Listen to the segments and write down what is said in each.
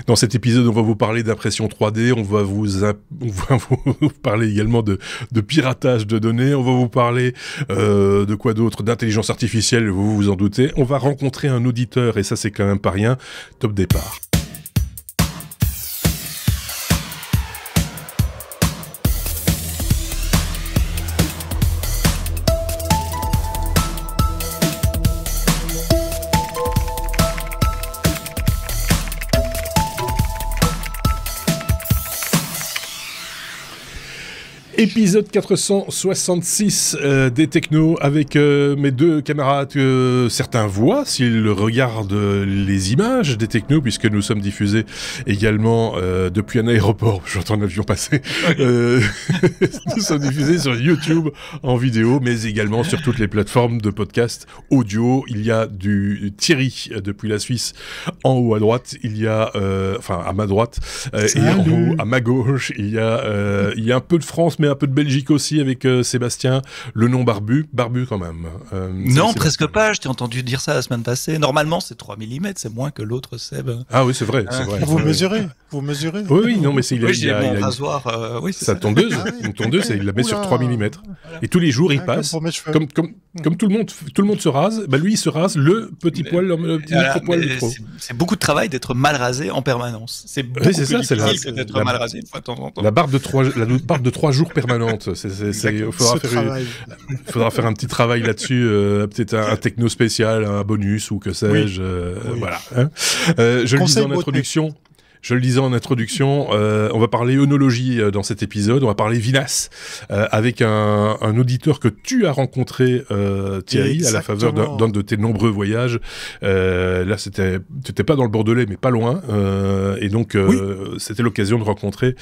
Dans cet épisode, on va vous parler d'impression 3D, on va vous parler également de piratage de données, on va vous parler de quoi d'autre, d'intelligence artificielle, vous vous en doutez. On va rencontrer un auditeur, et ça c'est quand même pas rien. Top départ. Épisode 466 des Technos avec mes deux camarades que certains voient s'ils regardent les images des Technos, puisque nous sommes diffusés également depuis un aéroport, j'entends un avion passer, nous sommes diffusés sur YouTube en vidéo, mais également sur toutes les plateformes de podcast audio. Il y a du Thierry depuis la Suisse en haut à droite, il y a, enfin à ma droite, et en haut à ma gauche, il y a un peu de France, mais un peu de Belgique aussi avec Sébastien, le nom barbu quand même. Non, presque pas, je t'ai entendu dire ça la semaine passée. Normalement, c'est 3 mm, c'est moins que l'autre Seb. Ah oui, c'est vrai, c'est vrai. Vous mesurez. Oui, non, mais c'est il y a mon rasoir, oui, c'est sa tondeuse, une tondeuse, et il la met sur 3 mm. Voilà. Et tous les jours, il passe, comme tout le monde se rase, bah lui, il se rase le petit poil, le petit micro-poil de trop. C'est beaucoup de travail d'être mal rasé en permanence. C'est beaucoup plus difficile que d'être mal rasé une fois de temps en temps. La barbe de 3 jours permanente. Il faudra faire un petit travail là-dessus, peut-être un techno spécial, un bonus ou que sais-je. Voilà. Hein. Je le disais en introduction, on va parler œnologie dans cet épisode, on va parler vinasse, avec un auditeur que tu as rencontré, Thierry, exactement, à la faveur d'un de tes nombreux voyages. Là, t'étais pas dans le Bordelais, mais pas loin, et donc c'était l'occasion de rencontrer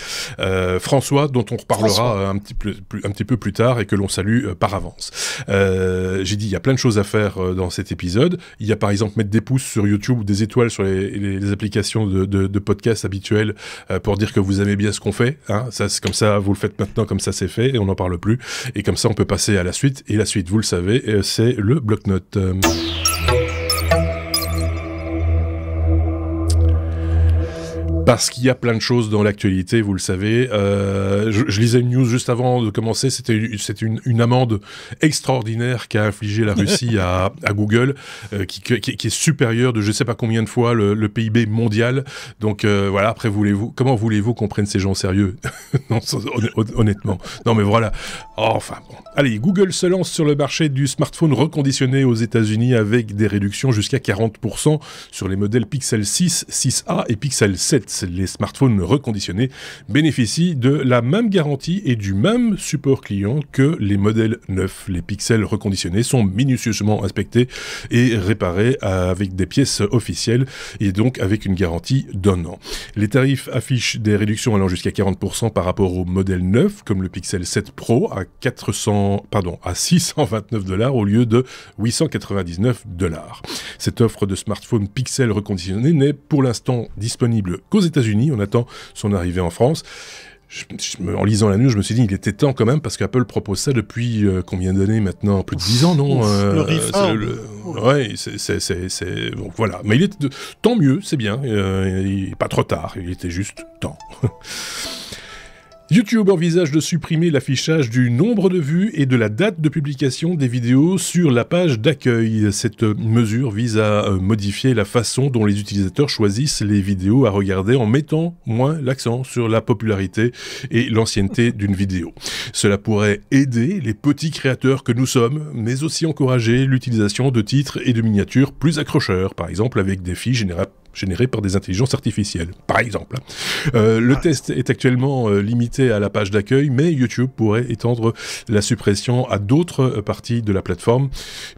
François, dont on reparlera un petit peu plus tard et que l'on salue par avance. J'ai dit, il y a plein de choses à faire dans cet épisode. Il y a par exemple mettre des pouces sur YouTube ou des étoiles sur les applications de podcast habituel pour dire que vous aimez bien ce qu'on fait, hein. Ça, c'est comme ça, vous le faites maintenant, comme ça c'est fait et on n'en parle plus, et comme ça on peut passer à la suite, et la suite, vous le savez, c'est le bloc-notes. Parce qu'il y a plein de choses dans l'actualité, vous le savez. Je lisais une news juste avant de commencer, c'était une amende extraordinaire qu'a infligée la Russie à Google, qui est supérieure de je sais pas combien de fois le PIB mondial. Donc voilà, après comment voulez-vous qu'on prenne ces gens sérieux? Non, honnêtement. Non mais voilà. Oh, enfin bon. Allez, Google se lance sur le marché du smartphone reconditionné aux États-Unis avec des réductions jusqu'à 40% sur les modèles Pixel 6, 6a et Pixel 7. Les smartphones reconditionnés bénéficient de la même garantie et du même support client que les modèles neufs. Les pixels reconditionnés sont minutieusement inspectés et réparés avec des pièces officielles et donc avec une garantie d'1 an. Les tarifs affichent des réductions allant jusqu'à 40% par rapport au modèle neuf, comme le Pixel 7 Pro à $629 au lieu de $899. Cette offre de smartphone Pixel reconditionné n'est pour l'instant disponible qu'aux États-Unis. On attend son arrivée en France. En lisant la news, je me suis dit, il était temps quand même, parce qu'Apple propose ça depuis combien d'années maintenant? Plus de 10 ans, non? Le refurb. Ouais, bon, voilà. Mais tant mieux, c'est bien. Il est pas trop tard, il était juste temps. YouTube envisage de supprimer l'affichage du nombre de vues et de la date de publication des vidéos sur la page d'accueil. Cette mesure vise à modifier la façon dont les utilisateurs choisissent les vidéos à regarder en mettant moins l'accent sur la popularité et l'ancienneté d'une vidéo. Cela pourrait aider les petits créateurs que nous sommes, mais aussi encourager l'utilisation de titres et de miniatures plus accrocheurs, par exemple avec des filles générées par des intelligences artificielles, par exemple. Le test est actuellement limité à la page d'accueil, mais YouTube pourrait étendre la suppression à d'autres parties de la plateforme.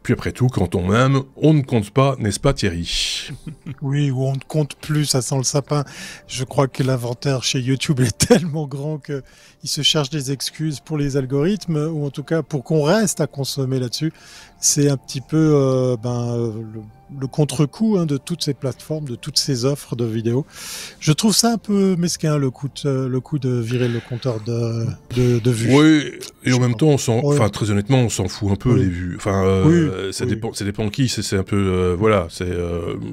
Puis après tout, quand on aime, on ne compte pas, n'est-ce pas Thierry? Oui, ou on ne compte plus, ça sent le sapin. Je crois que l'inventaire chez YouTube est tellement grand qu'il se cherche des excuses pour les algorithmes, ou en tout cas pour qu'on reste à consommer là-dessus. C'est un petit peu le contre-coup de toutes ces plateformes, de toutes ces offres de vidéos. Je trouve ça un peu mesquin, le coup de virer le compteur de vues. Oui, et en même temps, très honnêtement, on s'en fout un peu des vues. Enfin, ça dépend de qui. C'est un peu, voilà.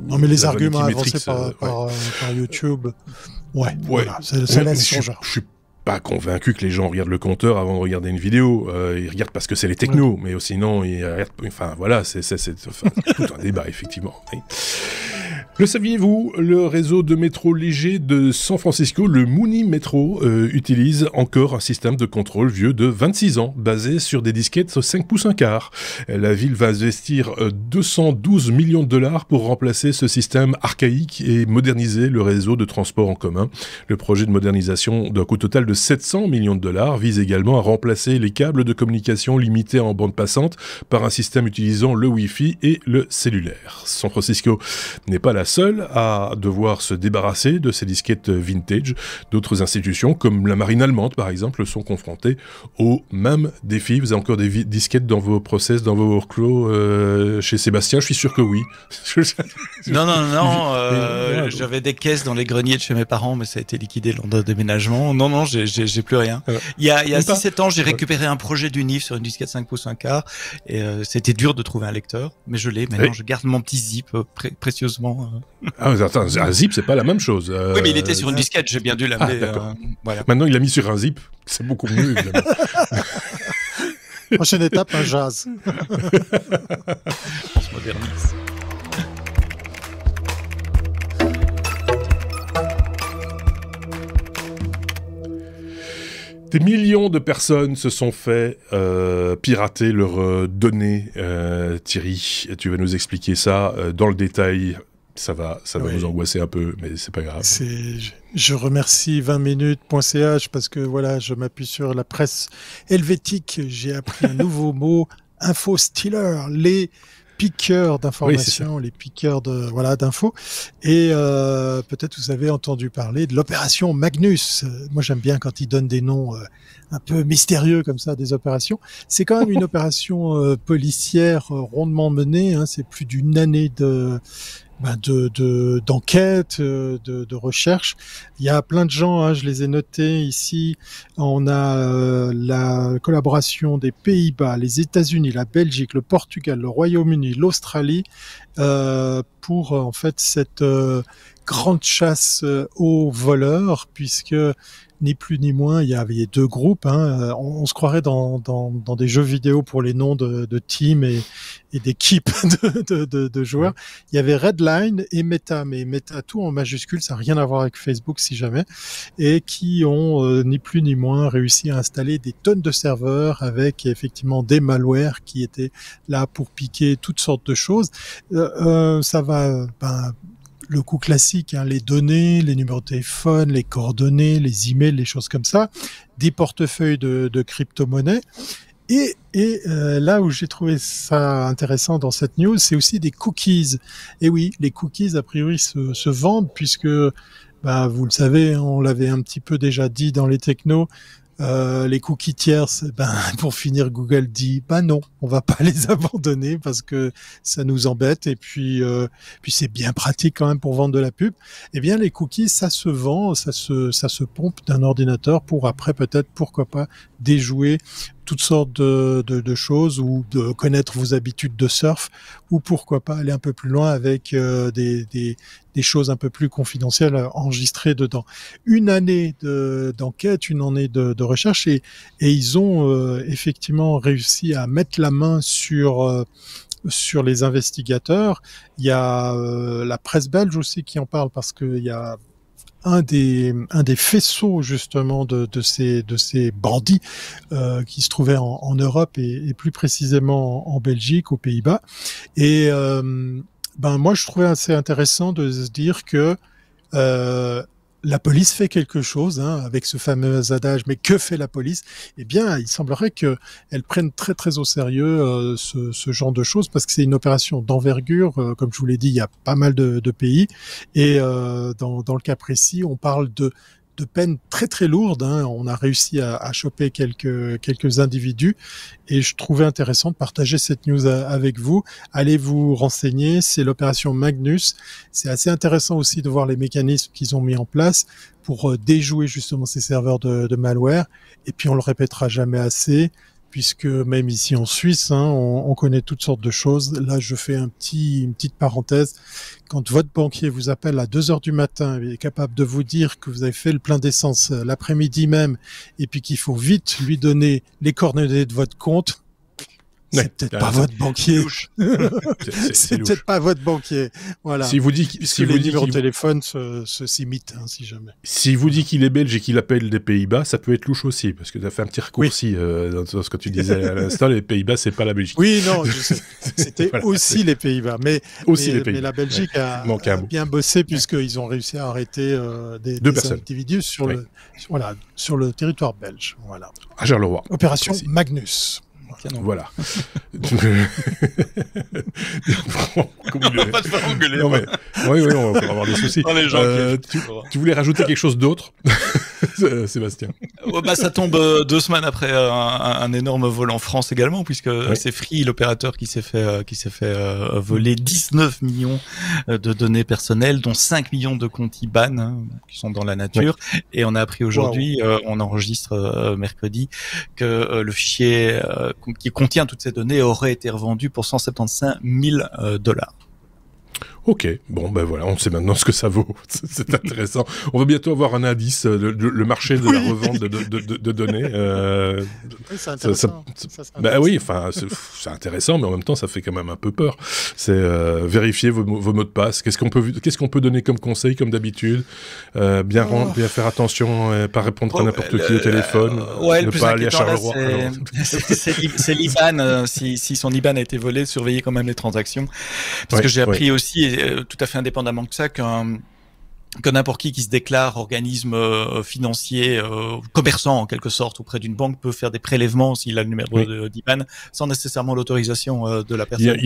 Non, mais les arguments avancés par YouTube, voilà, ça laisse son genre. Je suis pas convaincu que les gens regardent le compteur avant de regarder une vidéo. Ils regardent parce que c'est les technos, mais sinon ils regardent. Enfin voilà, c'est tout un débat effectivement. Oui. Le saviez-vous, le réseau de métro léger de San Francisco, le Muni Metro, utilise encore un système de contrôle vieux de 26 ans, basé sur des disquettes 5 pouces 1 quart. La ville va investir 212 millions de dollars pour remplacer ce système archaïque et moderniser le réseau de transport en commun. Le projet de modernisation d'un coût total de 700 millions de dollars vise également à remplacer les câbles de communication limités en bande passante par un système utilisant le Wi-Fi et le cellulaire. San Francisco n'est pas la seule à devoir se débarrasser de ces disquettes vintage. D'autres institutions, comme la marine allemande par exemple, sont confrontées au même défi. Vous avez encore des disquettes dans vos process, dans vos workflows chez Sébastien? Je suis sûr que oui. Non. J'avais des caisses dans les greniers de chez mes parents, mais ça a été liquidé lors d'un déménagement. Non, j'ai plus rien. Il y a 6-7 ans, j'ai récupéré un projet d'Unif sur une disquette 5 pouces 1 quart, et c'était dur de trouver un lecteur, mais je l'ai. Maintenant, je garde mon petit zip précieusement. Ah, attends, un zip, c'est pas la même chose. Oui, mais il était sur une disquette, j'ai bien dû l'amener. Voilà. Maintenant, il l'a mis sur un zip, c'est beaucoup mieux, évidemment. Prochaine étape, un jazz. On se modernise. Des millions de personnes se sont fait pirater leurs données. Thierry, tu vas nous expliquer ça dans le détail. Ça va vous angoisser un peu, mais c'est pas grave. Je remercie 20minutes.ch parce que voilà, je m'appuie sur la presse helvétique. J'ai appris un nouveau mot, info-stealer, les piqueurs d'informations, les piqueurs d'infos. Et peut-être vous avez entendu parler de l'opération Magnus. Moi, j'aime bien quand ils donnent des noms un peu mystérieux comme ça, des opérations. C'est quand même une opération policière rondement menée. C'est plus d'une année d'enquête, de recherche. Il y a plein de gens, je les ai notés ici. On a la collaboration des Pays-Bas, les États-Unis, la Belgique, le Portugal, le Royaume-Uni, l'Australie, pour en fait cette grande chasse aux voleurs, puisque ni plus ni moins, il y avait deux groupes. On se croirait dans des jeux vidéo pour les noms de teams et d'équipes de joueurs. Il y avait Redline et Meta, mais Meta tout en majuscule, ça n'a rien à voir avec Facebook si jamais, et qui ont ni plus ni moins réussi à installer des tonnes de serveurs avec effectivement des malwares qui étaient là pour piquer toutes sortes de choses. Ça va... le coup classique, les données, les numéros de téléphone, les coordonnées, les emails, les choses comme ça, des portefeuilles de crypto-monnaies. Et là où j'ai trouvé ça intéressant dans cette news, c'est aussi des cookies. Et oui, les cookies, a priori, se vendent puisque, vous le savez, on l'avait un petit peu déjà dit dans les technos, les cookies tierces, pour finir, Google dit, non, on va pas les abandonner parce que ça nous embête et puis c'est bien pratique quand même pour vendre de la pub. Eh bien, les cookies, ça se vend, ça se pompe d'un ordinateur pour après peut-être, pourquoi pas, déjouer toutes sortes de choses ou de connaître vos habitudes de surf ou pourquoi pas aller un peu plus loin avec des choses un peu plus confidentielles enregistrées dedans. Une année d'enquête, une année de recherche et ils ont effectivement réussi à mettre la main sur les investigateurs. Il y a la presse belge aussi qui en parle parce qu'il y a un des faisceaux justement de ces bandits qui se trouvaient en Europe et plus précisément en Belgique, aux Pays-Bas. Et moi je trouvais assez intéressant de se dire que la police fait quelque chose avec ce fameux adage, mais que fait la police? Eh bien, il semblerait qu'elle prenne très très au sérieux ce genre de choses parce que c'est une opération d'envergure. Comme je vous l'ai dit, il y a pas mal de pays et dans le cas précis, on parle de peine très très lourde. Hein. On a réussi à choper quelques individus et je trouvais intéressant de partager cette news avec vous. Allez vous renseigner, c'est l'opération Magnus. C'est assez intéressant aussi de voir les mécanismes qu'ils ont mis en place pour déjouer justement ces serveurs de malware. Et puis on le répétera jamais assez, puisque même ici en Suisse, hein, on connaît toutes sortes de choses. Là, je fais une petite parenthèse. Quand votre banquier vous appelle à 2h du matin et est capable de vous dire que vous avez fait le plein d'essence l'après-midi même, et puis qu'il faut vite lui donner les coordonnées de votre compte, c'est peut-être pas votre banquier. C'est peut-être pas votre banquier. Voilà. Si vous dit, si les numéros de téléphone s'imitent, hein, si jamais. Si vous dit qu'il est belge et qu'il appelle des Pays-Bas, ça peut être louche aussi, parce que tu as fait un petit raccourci dans ce que tu disais à l'instant. Les Pays-Bas, c'est pas la Belgique. Oui, non, je sais. C'était voilà, aussi les Pays-Bas, mais la Belgique a bien bossé puisqu'ils ont réussi à arrêter des individus sur le territoire belge. Voilà. À Charleroi. Opération Magnus. Voilà. On va pas te faire engueuler. Oui, on va avoir des soucis. Tu voulais rajouter quelque chose d'autre, Sébastien? Ça tombe 2 semaines après un énorme vol en France également, puisque c'est Free, l'opérateur, qui s'est fait voler 19 millions de données personnelles, dont 5 millions de comptes IBAN qui sont dans la nature. Oui. Et on a appris aujourd'hui, on enregistre mercredi, que le fichier qui contient toutes ces données aurait été revendu pour $175,000. Ok, bon ben voilà, on sait maintenant ce que ça vaut. C'est intéressant. On va bientôt avoir un indice, le marché de la revente de données. Oui, c'est intéressant. Ben oui, enfin, c'est intéressant, mais en même temps, ça fait quand même un peu peur. C'est vérifier vos mots de passe. Qu'est-ce qu'on peut donner comme conseil, comme d'habitude? Bien faire attention, pas répondre à n'importe qui au téléphone, ne pas aller à Charleroi. C'est l'IBAN. Si son IBAN a été volé, surveillez quand même les transactions, parce que j'ai appris aussi, tout à fait indépendamment de ça, que n'importe qui se déclare organisme financier, commerçant en quelque sorte auprès d'une banque peut faire des prélèvements s'il a le numéro d'IBAN sans nécessairement l'autorisation de la personne.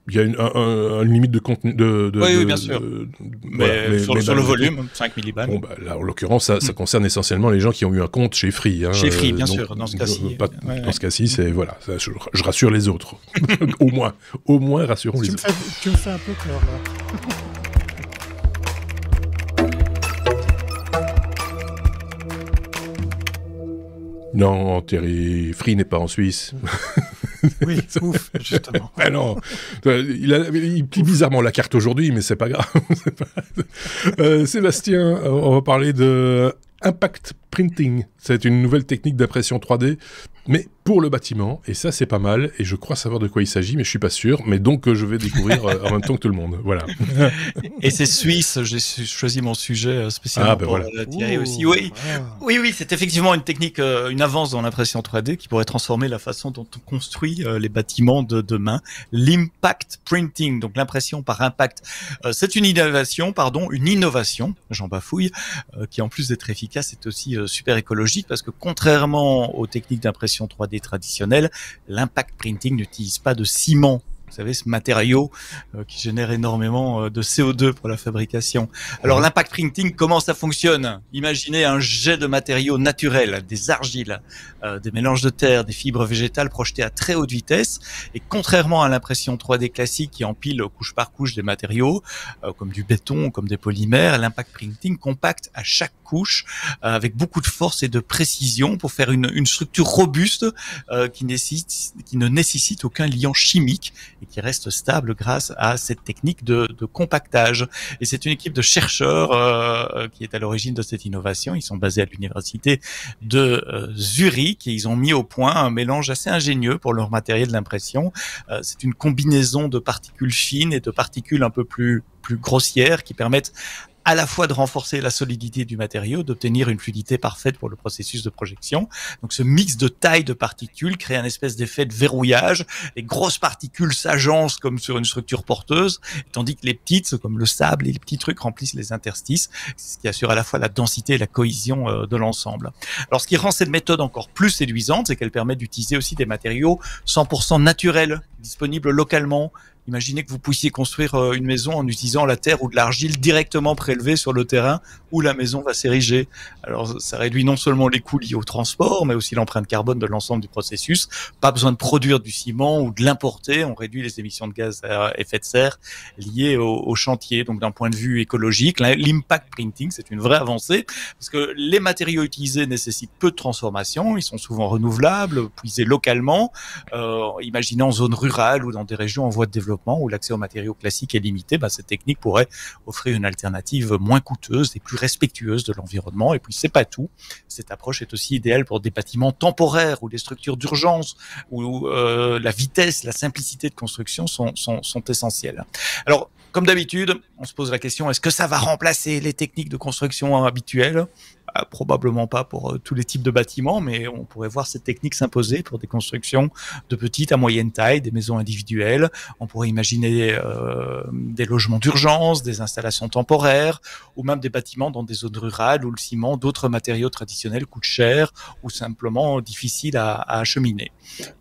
Il y a une limite de contenu oui, bien sûr. Mais sur le volume, 5000 IBAN. Bon, là, en l'occurrence, ça concerne essentiellement les gens qui ont eu un compte chez Free. Chez Free, bien sûr, dans ce cas-ci. Dans ce cas-ci, c'est voilà, je rassure les autres. au moins, rassurons les autres. Tu me fais un peu peur, là. Non, Thierry, Free n'est pas en Suisse. Oui, ouf, justement. Ben non, il plie bizarrement la carte aujourd'hui, mais c'est pas grave. Sébastien, on va parler de Impact Printing. C'est une nouvelle technique d'impression 3D, mais pour le bâtiment, et ça c'est pas mal, et je crois savoir de quoi il s'agit, mais je suis pas sûr, mais donc je vais découvrir en même temps que tout le monde, voilà. Et c'est suisse, j'ai choisi mon sujet spécialement pour Thierry aussi. Oui, c'est effectivement une technique, une avance dans l'impression 3D qui pourrait transformer la façon dont on construit les bâtiments de demain. L'impact printing, donc l'impression par impact. C'est une innovation, j'en bafouille, qui en plus d'être efficace est aussi super écologique, parce que contrairement aux techniques d'impression 3D traditionnelles, l'impact printing n'utilise pas de ciment. Vous savez, ce matériau qui génère énormément de CO2 pour la fabrication. Alors, l'impact printing, comment ça fonctionne? Imaginez un jet de matériaux naturels, des argiles, des mélanges de terre, des fibres végétales projetées à très haute vitesse. Et contrairement à l'impression 3D classique qui empile couche par couche des matériaux, comme du béton, comme des polymères, l'impact printing compacte à chaque couche avec beaucoup de force et de précision pour faire une structure robuste qui ne nécessite aucun liant chimique et qui reste stable grâce à cette technique de compactage. Et c'est une équipe de chercheurs qui est à l'origine de cette innovation. Ils sont basés à l'université de Zurich et ils ont mis au point un mélange assez ingénieux pour leur matériel d'impression. C'est une combinaison de particules fines et de particules un peu plus grossières qui permettent à la fois de renforcer la solidité du matériau, d'obtenir une fluidité parfaite pour le processus de projection. Donc ce mix de taille de particules crée un espèce d'effet de verrouillage. Les grosses particules s'agencent comme sur une structure porteuse, tandis que les petites, comme le sable et les petits trucs, remplissent les interstices, ce qui assure à la fois la densité et la cohésion de l'ensemble. Alors ce qui rend cette méthode encore plus séduisante, c'est qu'elle permet d'utiliser aussi des matériaux 100% naturels, disponibles localement, Imaginez que vous puissiez construire une maison en utilisant la terre ou de l'argile directement prélevée sur le terrain où la maison va s'ériger. Alors, ça réduit non seulement les coûts liés au transport, mais aussi l'empreinte carbone de l'ensemble du processus. Pas besoin de produire du ciment ou de l'importer. On réduit les émissions de gaz à effet de serre liées au chantier. Donc, d'un point de vue écologique, l'impact printing, c'est une vraie avancée parce que les matériaux utilisés nécessitent peu de transformation. Ils sont souvent renouvelables, puisés localement. Imaginez en zone rurale ou dans des régions en voie de développement où l'accès aux matériaux classiques est limité, cette technique pourrait offrir une alternative moins coûteuse et plus respectueuse de l'environnement. Et puis c'est pas tout. Cette approche est aussi idéale pour des bâtiments temporaires ou des structures d'urgence où la vitesse, la simplicité de construction sont essentielles. Alors, comme d'habitude, on se pose la question, est-ce que ça va remplacer les techniques de construction habituelles ? Probablement pas pour tous les types de bâtiments, mais on pourrait voir cette technique s'imposer pour des constructions de petite à moyenne taille, des maisons individuelles. On pourrait imaginer des logements d'urgence, des installations temporaires, ou même des bâtiments dans des zones rurales où le ciment, d'autres matériaux traditionnels coûtent cher ou simplement difficiles à acheminer.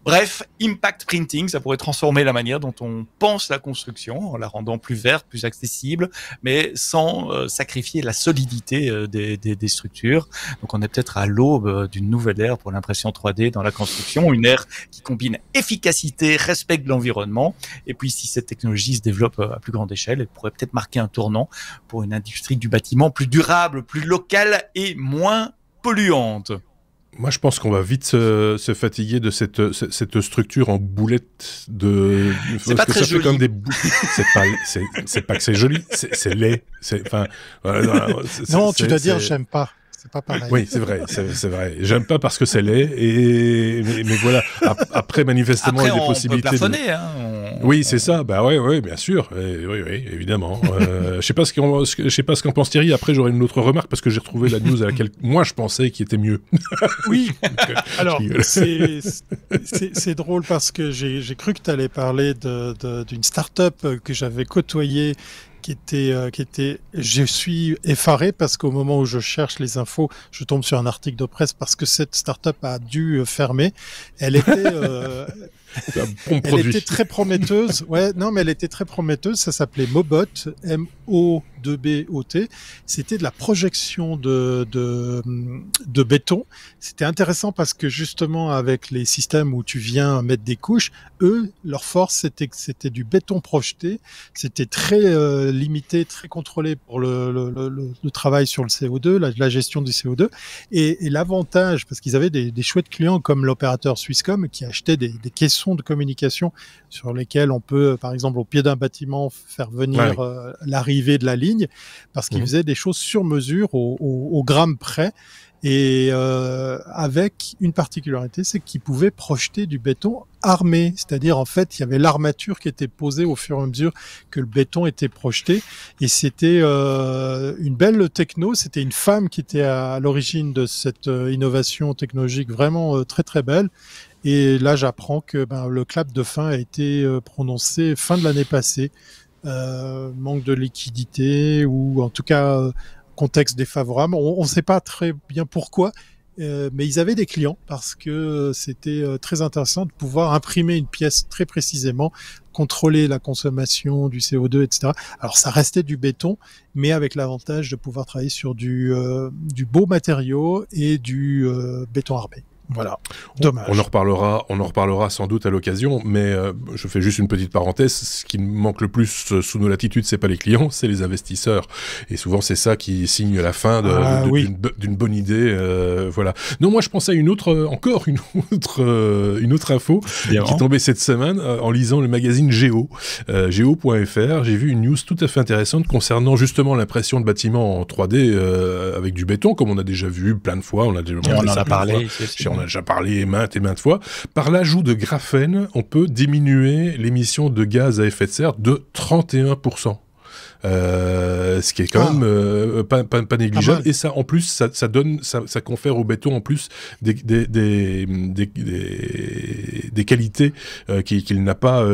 Bref, impact printing, ça pourrait transformer la manière dont on pense la construction en la rendant plus verte, plus accessible, mais sans sacrifier la solidité des structures. Donc on est peut-être à l'aube d'une nouvelle ère pour l'impression 3D dans la construction, une ère qui combine efficacité, respect de l'environnement, et puis si cette technologie se développe à plus grande échelle, elle pourrait peut-être marquer un tournant pour une industrie du bâtiment plus durable, plus locale et moins polluante. Moi, je pense qu'on va vite se fatiguer de cette structure en boulettes de. C'est pas très joli. Comme des c'est pas que c'est joli, c'est laid. Non, tu dois dire j'aime pas. C'est pas pareil. Oui, c'est vrai. J'aime pas parce que c'est laid, mais voilà. Après, manifestement, il y a des possibilités. Peut plafonner, Oui, c'est ça. Oui, bien sûr. Oui, évidemment. Je sais pas ce qu'en pense Thierry. Après, j'aurai une autre remarque parce que j'ai retrouvé la news à laquelle moi je pensais qui était mieux. Oui. Alors, c'est drôle parce que j'ai cru que tu allais parler d'une start-up que j'avais côtoyée. Qui était, je suis effaré parce qu'au moment où je cherche les infos, je tombe sur un article de presse parce que cette start-up a dû fermer. Elle était, elle était très prometteuse. Ouais, non, mais elle était très prometteuse. Ça s'appelait Mobot, M-O-2-B-O-T. C'était de la projection de béton. C'était intéressant parce que justement, avec les systèmes où tu viens mettre des couches, eux, leur force, c'était du béton projeté. C'était très limité, très contrôlé pour le travail sur le CO2, la gestion du CO2. Et l'avantage, parce qu'ils avaient des chouettes clients comme l'opérateur Swisscom qui achetait des caissons de communication sur lesquels on peut, par exemple, au pied d'un bâtiment, faire venir l'arrivée de la ligne, parce qu'ils faisaient des choses sur mesure, au gramme près. Et avec une particularité, c'est qu'ils pouvaient projeter du béton armé, c'est-à-dire en fait il y avait l'armature qui était posée au fur et à mesure que le béton était projeté, et c'était une belle techno. C'était une femme qui était à l'origine de cette innovation technologique vraiment très très belle. Et là j'apprends que le clap de fin a été prononcé fin de l'année passée. Manque de liquidité ou en tout cas contexte défavorable. On ne sait pas très bien pourquoi, mais ils avaient des clients parce que c'était très intéressant de pouvoir imprimer une pièce très précisément, contrôler la consommation du CO2, etc. Alors ça restait du béton, mais avec l'avantage de pouvoir travailler sur du beau matériau et du béton armé. Voilà. Dommage. On en reparlera sans doute à l'occasion, mais je fais juste une petite parenthèse. Ce qui manque le plus sous nos latitudes, c'est pas les clients, c'est les investisseurs. Et souvent, c'est ça qui signe la fin d'une bonne idée. Voilà. Non, moi, je pensais à une autre info qui est tombée cette semaine en lisant le magazine Géo, Géo.fr. J'ai vu une news tout à fait intéressante concernant justement l'impression de bâtiments en 3D avec du béton, comme on a déjà vu plein de fois. On en a parlé. On a déjà parlé maintes et maintes fois. Par l'ajout de graphène, on peut diminuer l'émission de gaz à effet de serre de 31%. ce qui est quand même pas négligeable. Et ça, en plus, ça confère au béton en plus des qualités qu'il n'a pas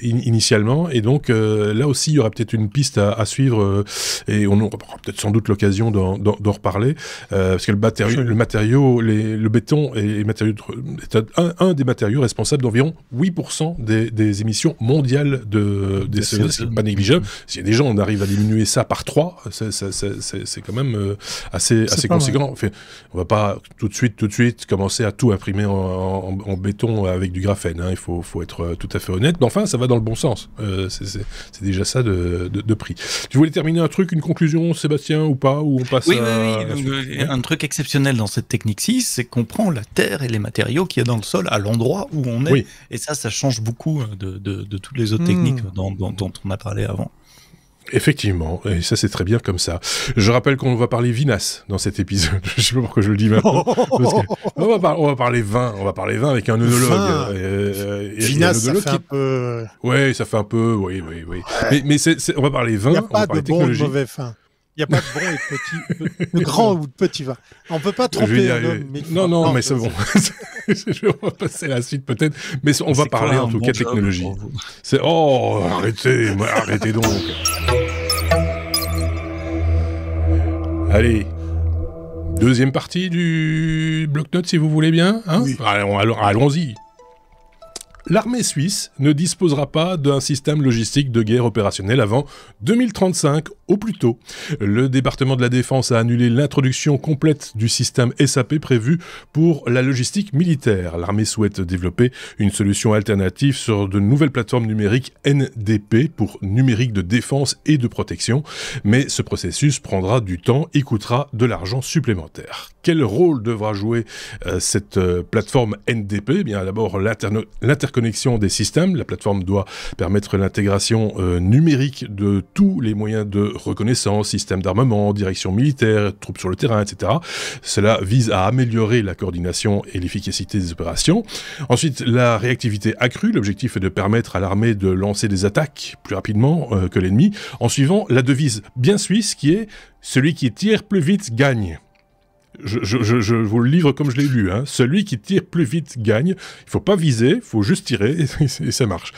initialement. Et donc là aussi, il y aura peut-être une piste à suivre et on aura peut-être sans doute l'occasion d'en reparler parce que le matériau, le béton est un des matériaux responsables d'environ 8% des émissions mondiales des CO2, ce qui n'est pas négligeable. Si déjà on arrive à diminuer ça par 3, c'est quand même assez conséquent. Enfin, on va pas tout de suite commencer à tout imprimer en béton avec du graphène. Il faut être tout à fait honnête. Mais enfin, ça va dans le bon sens. C'est déjà ça de prix. Tu voulais terminer un truc, une conclusion, Sébastien, ou pas? Ou on passe oui. Un truc exceptionnel dans cette technique-ci, c'est qu'on prend la terre et les matériaux qu'il y a dans le sol à l'endroit où on est. Oui. Et ça change beaucoup de toutes les autres techniques dont on a parlé avant. Effectivement, et ça c'est très bien comme ça. Je rappelle qu'on va parler vinasse dans cet épisode. Je sais pas pourquoi je le dis maintenant. On va parler vin avec un œnologue. Vinasse, ça fait un peu... Ouais, ça fait un peu, oui. Ouais. Mais on va parler vin, on va parler technologie. Il n'y a pas de bon ou de mauvais vin. Il n'y a pas de bon et de petit, de grand ou de petit vin. On ne peut pas tromper un homme. Non, mais c'est bon. On va passer à la suite peut-être. Mais on va parler en tout cas technologie. Arrêtez donc. Allez. Deuxième partie du bloc-notes, si vous voulez bien. Hein, oui. Allons-y. L'armée suisse ne disposera pas d'un système logistique de guerre opérationnel avant 2035 au plus tôt. Le département de la Défense a annulé l'introduction complète du système SAP prévu pour la logistique militaire. L'armée souhaite développer une solution alternative sur de nouvelles plateformes numériques NDP pour numérique de défense et de protection, mais ce processus prendra du temps et coûtera de l'argent supplémentaire. Quel rôle devra jouer cette plateforme NDP ? Eh bien, d'abord, l'interconnexion des systèmes. La plateforme doit permettre l'intégration numérique de tous les moyens de reconnaissance, systèmes d'armement, direction militaire, troupes sur le terrain, etc. Cela vise à améliorer la coordination et l'efficacité des opérations. Ensuite, la réactivité accrue. L'objectif est de permettre à l'armée de lancer des attaques plus rapidement que l'ennemi, en suivant la devise bien suisse qui est « celui qui tire plus vite gagne ». Je vous le livre comme je l'ai lu. Hein. Celui qui tire plus vite gagne. Il ne faut pas viser, il faut juste tirer et ça marche.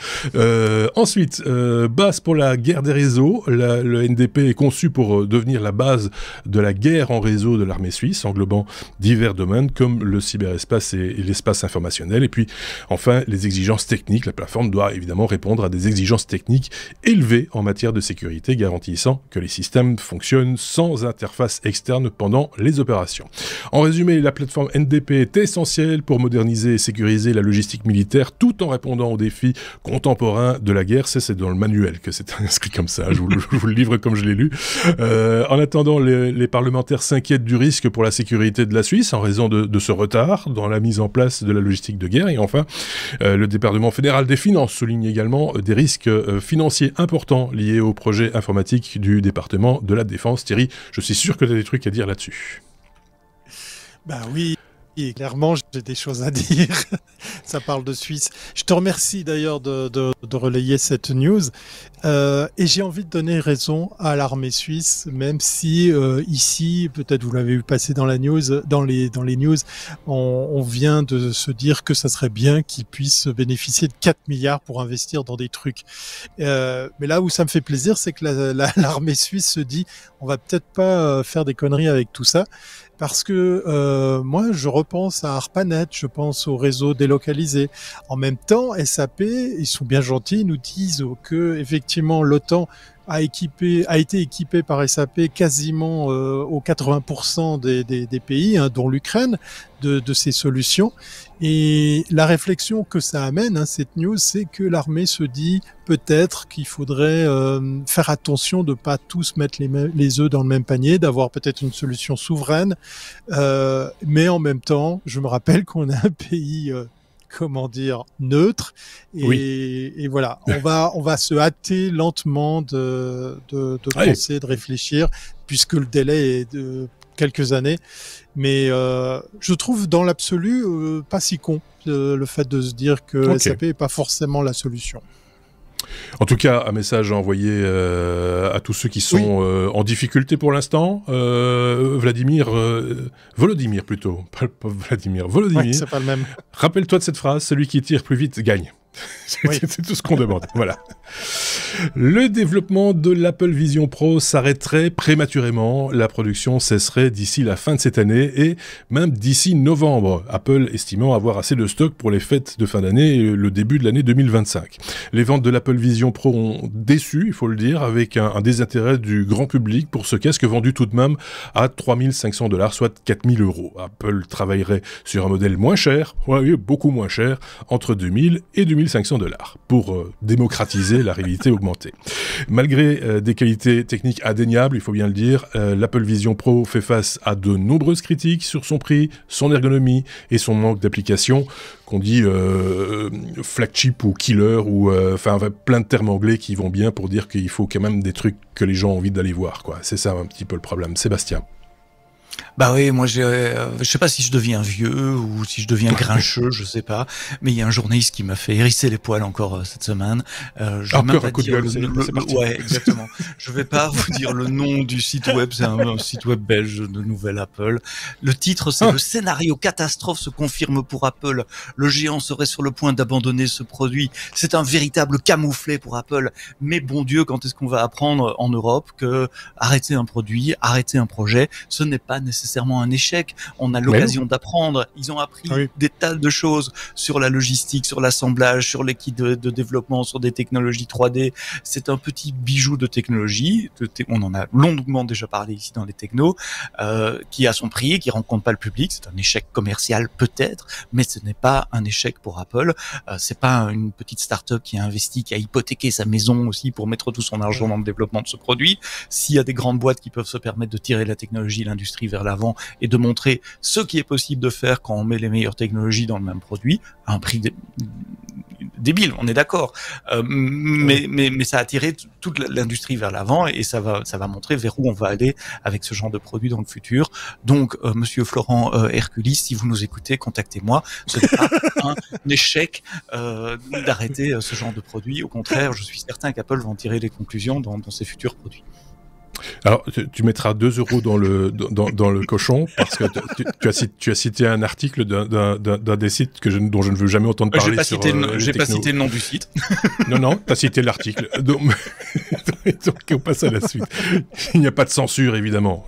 Ensuite, base pour la guerre des réseaux. Le NDP est conçu pour devenir la base de la guerre en réseau de l'armée suisse, englobant divers domaines comme le cyberespace et l'espace informationnel. Et puis, enfin, les exigences techniques. La plateforme doit évidemment répondre à des exigences techniques élevées en matière de sécurité, garantissant que les systèmes fonctionnent sans interface externe pendant les opérations. En résumé, la plateforme NDP est essentielle pour moderniser et sécuriser la logistique militaire tout en répondant aux défis contemporains de la guerre. C'est dans le manuel que c'est inscrit comme ça. Je vous le livre comme je l'ai lu. En attendant, les parlementaires s'inquiètent du risque pour la sécurité de la Suisse en raison de ce retard dans la mise en place de la logistique de guerre. Et enfin, le département fédéral des finances souligne également des risques financiers importants liés au projet informatique du département de la défense. Thierry, je suis sûr que tu as des trucs à dire là-dessus. Ben oui, et clairement, j'ai des choses à dire. Ça parle de Suisse. Je te remercie d'ailleurs de relayer cette news. Et j'ai envie de donner raison à l'armée suisse, même si ici, peut-être vous l'avez vu passer dans la news, dans les news, on vient de se dire que ça serait bien qu'ils puissent bénéficier de 4 milliards pour investir dans des trucs. Mais là où ça me fait plaisir, c'est que l'armée suisse se dit, on va peut-être pas faire des conneries avec tout ça. Parce que moi, je repense à ARPANET, je pense au réseau délocalisé. En même temps, SAP, ils sont bien gentils, ils nous disent que effectivement l'OTAN a été équipé par SAP quasiment aux 80% des pays, hein, dont l'Ukraine, de ces solutions. Et la réflexion que ça amène, cette news, c'est que l'armée se dit peut-être qu'il faudrait faire attention de pas tous mettre les œufs dans le même panier, d'avoir peut-être une solution souveraine, mais en même temps, je me rappelle qu'on est un pays neutre, et voilà, on va se hâter lentement de penser, de réfléchir, puisque le délai est de quelques années, mais je trouve dans l'absolu pas si con le fait de se dire que SAP est pas forcément la solution. En tout cas, un message à envoyer à tous ceux qui sont en difficulté pour l'instant. Volodymyr plutôt. Pas Vladimir. Volodymyr. Ouais, c'est pas le même. Rappelle-toi de cette phrase, celui qui tire plus vite gagne. C'est tout ce qu'on demande. Voilà. Le développement de l'Apple Vision Pro s'arrêterait prématurément. La production cesserait d'ici la fin de cette année et même d'ici novembre. Apple estimant avoir assez de stock pour les fêtes de fin d'année et le début de l'année 2025. Les ventes de l'Apple Vision Pro ont déçu, il faut le dire, avec un désintérêt du grand public pour ce casque vendu tout de même à 3 500 $, soit 4 000 €. Apple travaillerait sur un modèle moins cher, beaucoup moins cher, entre 2 000 et 2 500 $ pour démocratiser la réalité augmentée. Malgré des qualités techniques indéniables, il faut bien le dire, l'Apple Vision Pro fait face à de nombreuses critiques sur son prix, son ergonomie et son manque d'application, qu'on dit flagship ou killer, ou plein de termes anglais qui vont bien pour dire qu'il faut quand même des trucs que les gens ont envie d'aller voir, quoi. C'est ça un petit peu le problème. Sébastien. Bah oui, moi je sais pas si je deviens vieux ou si je deviens grincheux, je sais pas, mais il y a un journaliste qui m'a fait hérisser les poils encore cette semaine. Je vais même pas dire ouais, exactement. Je vais pas vous dire le nom du site web, c'est un site web belge de Nouvelle Apple. Le titre c'est Le scénario catastrophe se confirme pour Apple. Le géant serait sur le point d'abandonner ce produit. C'est un véritable camouflet pour Apple. Mais bon Dieu, quand est-ce qu'on va apprendre en Europe que arrêter un produit, arrêter un projet, ce n'est pas nécessairement un échec. On a l'occasion d'apprendre. Ils ont appris des tas de choses sur la logistique, sur l'assemblage, sur les kits de développement, sur des technologies 3D. C'est un petit bijou de technologie. On en a longuement déjà parlé ici dans les technos, qui a son prix, qui rencontre pas le public. C'est un échec commercial peut-être, mais ce n'est pas un échec pour Apple. C'est pas une petite start-up qui a investi, qui a hypothéqué sa maison aussi pour mettre tout son argent dans le développement de ce produit. S'il y a des grandes boîtes qui peuvent se permettre de tirer la technologie, l'industrie vers l'avant et de montrer ce qui est possible de faire quand on met les meilleures technologies dans le même produit à un prix débile, on est d'accord, mais ça a tiré toute l'industrie vers l'avant et ça va montrer vers où on va aller avec ce genre de produit dans le futur. Donc monsieur Florent Herculis, si vous nous écoutez, contactez-moi. Ce n'est pas un échec d'arrêter ce genre de produit. Au contraire, je suis certain qu'Apple va en tirer les conclusions dans ses futurs produits. Alors, tu mettras 2 € dans le cochon, parce que tu as cité un article d'un des sites dont je ne veux jamais entendre parler. J'ai pas cité le nom du site. Non, tu as cité l'article. Donc, on passe à la suite. Il n'y a pas de censure, évidemment.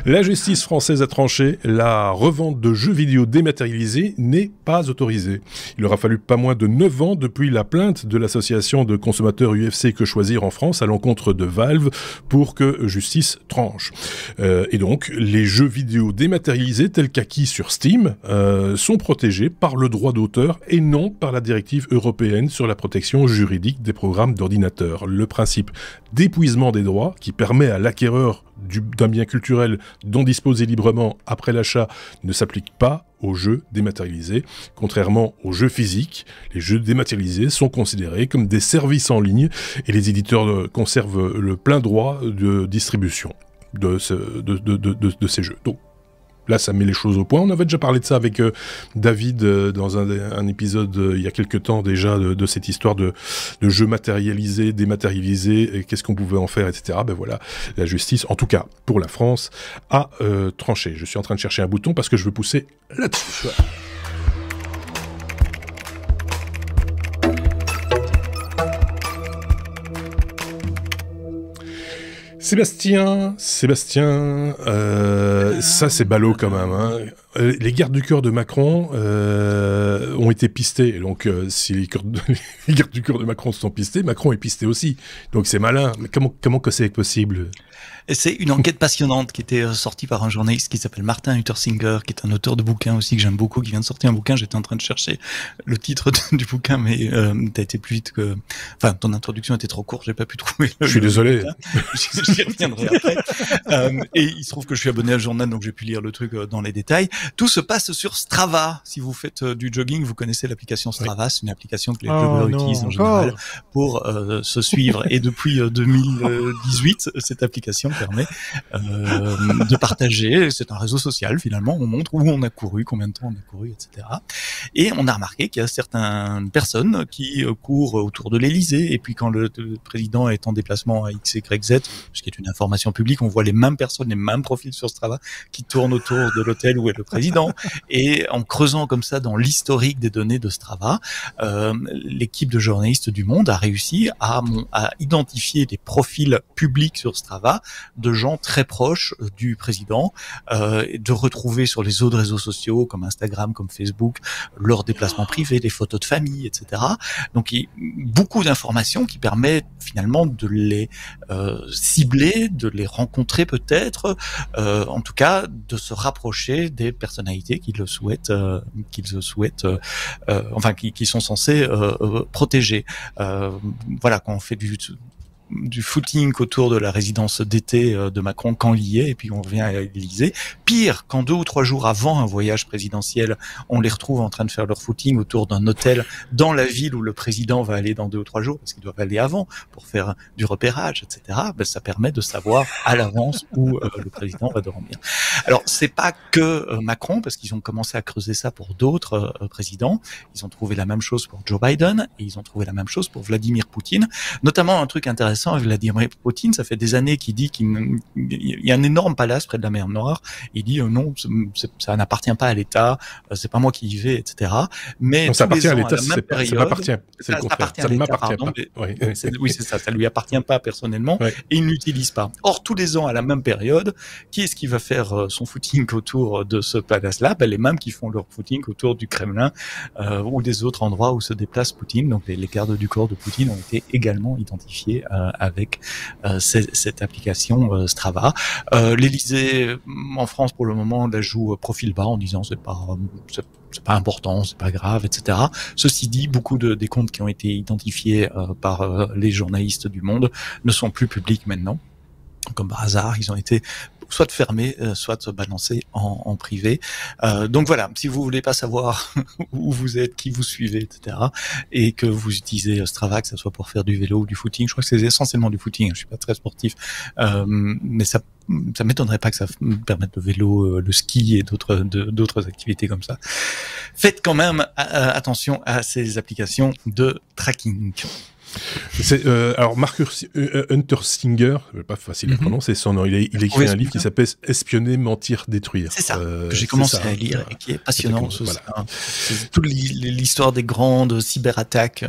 La justice française a tranché, la revente de jeux vidéo dématérialisés n'est pas autorisée. Il aura fallu pas moins de 9 ans depuis la plainte de l'association de consommateurs UFC Que Choisir en France à l'encontre de Valve pour que justice tranche. Et donc, les jeux vidéo dématérialisés tels qu'acquis sur Steam sont protégés par le droit d'auteur et non par la directive européenne sur la protection juridique des programmes d'ordinateur. Le principe d'épuisement des droits qui permet à l'acquéreur d'un bien culturel dont disposer librement après l'achat ne s'applique pas aux jeux dématérialisés. Contrairement aux jeux physiques, les jeux dématérialisés sont considérés comme des services en ligne et les éditeurs conservent le plein droit de distribution de ces jeux. Donc, là, ça met les choses au point. On avait déjà parlé de ça avec David dans un épisode il y a quelques temps déjà de cette histoire de jeux matérialisés, dématérialisés, et qu'est-ce qu'on pouvait en faire, etc. Ben voilà, la justice, en tout cas pour la France, a tranché. Je suis en train de chercher un bouton parce que je veux pousser là-dessus. Sébastien, ça c'est ballot quand même. Hein. Les gardes du corps de Macron ont été pistés. Donc si les gardes du corps de Macron sont pistés, Macron est pisté aussi. Donc c'est malin. Mais comment que c'est possible ? Et c'est une enquête passionnante qui était sortie par un journaliste qui s'appelle Martin Huttersinger, qui est un auteur de bouquins aussi que j'aime beaucoup, qui vient de sortir un bouquin. J'étais en train de chercher le titre du bouquin, mais t'as été plus vite que... Enfin, ton introduction était trop courte, j'ai pas pu trouver. Je suis désolé. J'y reviendrai après. Et il se trouve que je suis abonné à le journal, donc j'ai pu lire le truc dans les détails. Tout se passe sur Strava. Si vous faites du jogging, vous connaissez l'application Strava. C'est une application que les joggeurs utilisent en général pour se suivre. Et depuis 2018, cette application permet de partager. C'est un réseau social finalement. On montre où on a couru, combien de temps on a couru, etc. Et on a remarqué qu'il y a certaines personnes qui courent autour de l'Élysée. Et puis quand le président est en déplacement à X, Y, Z, ce qui est une information publique, on voit les mêmes personnes, les mêmes profils sur Strava qui tournent autour de l'hôtel où est le président. Et en creusant comme ça dans l'historique des données de Strava, l'équipe de journalistes du Monde a réussi à identifier des profils publics sur Strava de gens très proches du président, de retrouver sur les autres réseaux sociaux comme Instagram, comme Facebook, leurs déplacements privés, les photos de famille, etc. Donc il y a beaucoup d'informations qui permettent finalement de les cibler, de les rencontrer peut-être, en tout cas de se rapprocher des personnalités qui le souhaitent, enfin qui sont censés protéger. Voilà, quand on fait du footing autour de la résidence d'été de Macron quand il y est, et puis on revient à l'Élysée. Pire, quand 2 ou 3 jours avant un voyage présidentiel, on les retrouve en train de faire leur footing autour d'un hôtel dans la ville où le président va aller dans 2 ou 3 jours, parce qu'ils doivent aller avant pour faire du repérage, etc. Ben, ça permet de savoir à l'avance où le président va dormir. Alors, c'est pas que Macron, parce qu'ils ont commencé à creuser ça pour d'autres présidents. Ils ont trouvé la même chose pour Joe Biden, et ils ont trouvé la même chose pour Vladimir Poutine. Notamment, un truc intéressant, Vladimir Poutine, ça fait des années qu'il dit qu'il y a un énorme palace près de la mer Noire. Il dit non, ça n'appartient pas à l'État, c'est pas moi qui y vais, etc. Mais ça appartient à l'État, ça m'appartient. C'est le contraire. Ça ne m'appartient pas. Oui, c'est ça. Ça lui appartient pas personnellement et il n'utilise pas. Or, tous les ans à la même période, qui est-ce qui va faire son footing autour de ce palace-là? Ben, les mêmes qui font leur footing autour du Kremlin ou des autres endroits où se déplace Poutine. Donc, les gardes du corps de Poutine ont été également identifiés avec cette application Strava. L'Élysée en France pour le moment la joue profil bas en disant c'est pas important, c'est pas grave, etc. Ceci dit, beaucoup des comptes qui ont été identifiés par les journalistes du Monde ne sont plus publics maintenant. Comme par hasard, ils ont été soit fermés, soit balancés en privé. Donc voilà, si vous voulez pas savoir où vous êtes, qui vous suivez, etc., et que vous utilisez Strava, que ce soit pour faire du vélo ou du footing, je crois que c'est essentiellement du footing, je suis pas très sportif, mais ça m'étonnerait pas que ça permette le vélo, le ski et d'autres activités comme ça. Faites quand même attention à ces applications de tracking. Alors Mark Huntersinger, pas facile à prononcer son nom, il a écrit un livre qui s'appelle Espionner, mentir, détruire. C'est ça, que j'ai commencé à lire et qui est passionnant. C'est toute l'histoire des grandes cyberattaques,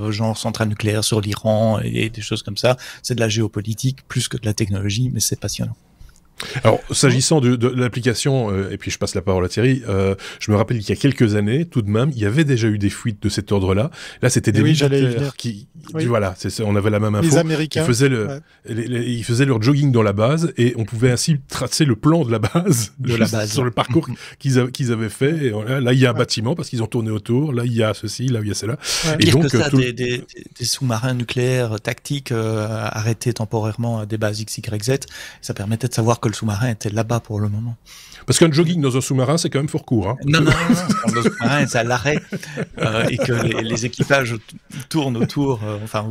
genre centrales nucléaires sur l'Iran et des choses comme ça. C'est de la géopolitique plus que de la technologie, mais c'est passionnant. Alors, s'agissant de l'application, et puis je passe la parole à Thierry, je me rappelle qu'il y a quelques années, tout de même, il y avait déjà eu des fuites de cet ordre-là. Là, c'était des militaires qui... Oui. Voilà, on avait la même info. Les Américains. Ils faisaient leur jogging dans la base, et on pouvait ainsi tracer le plan de la base, sur le parcours qu'ils avaient fait. Et là, il y a un bâtiment, parce qu'ils ont tourné autour. Là, il y a ceci, là, il y a cela. Ouais. Et donc, que ça, des sous-marins nucléaires tactiques arrêtés temporairement à des bases X, Y, Z, ça permettait de savoir que le sous-marin était là-bas pour le moment. Parce qu'un jogging dans un sous-marin, c'est quand même fort court. Hein. Non. Quand le sous-marin est à l'arrêt et que les équipages tournent autour.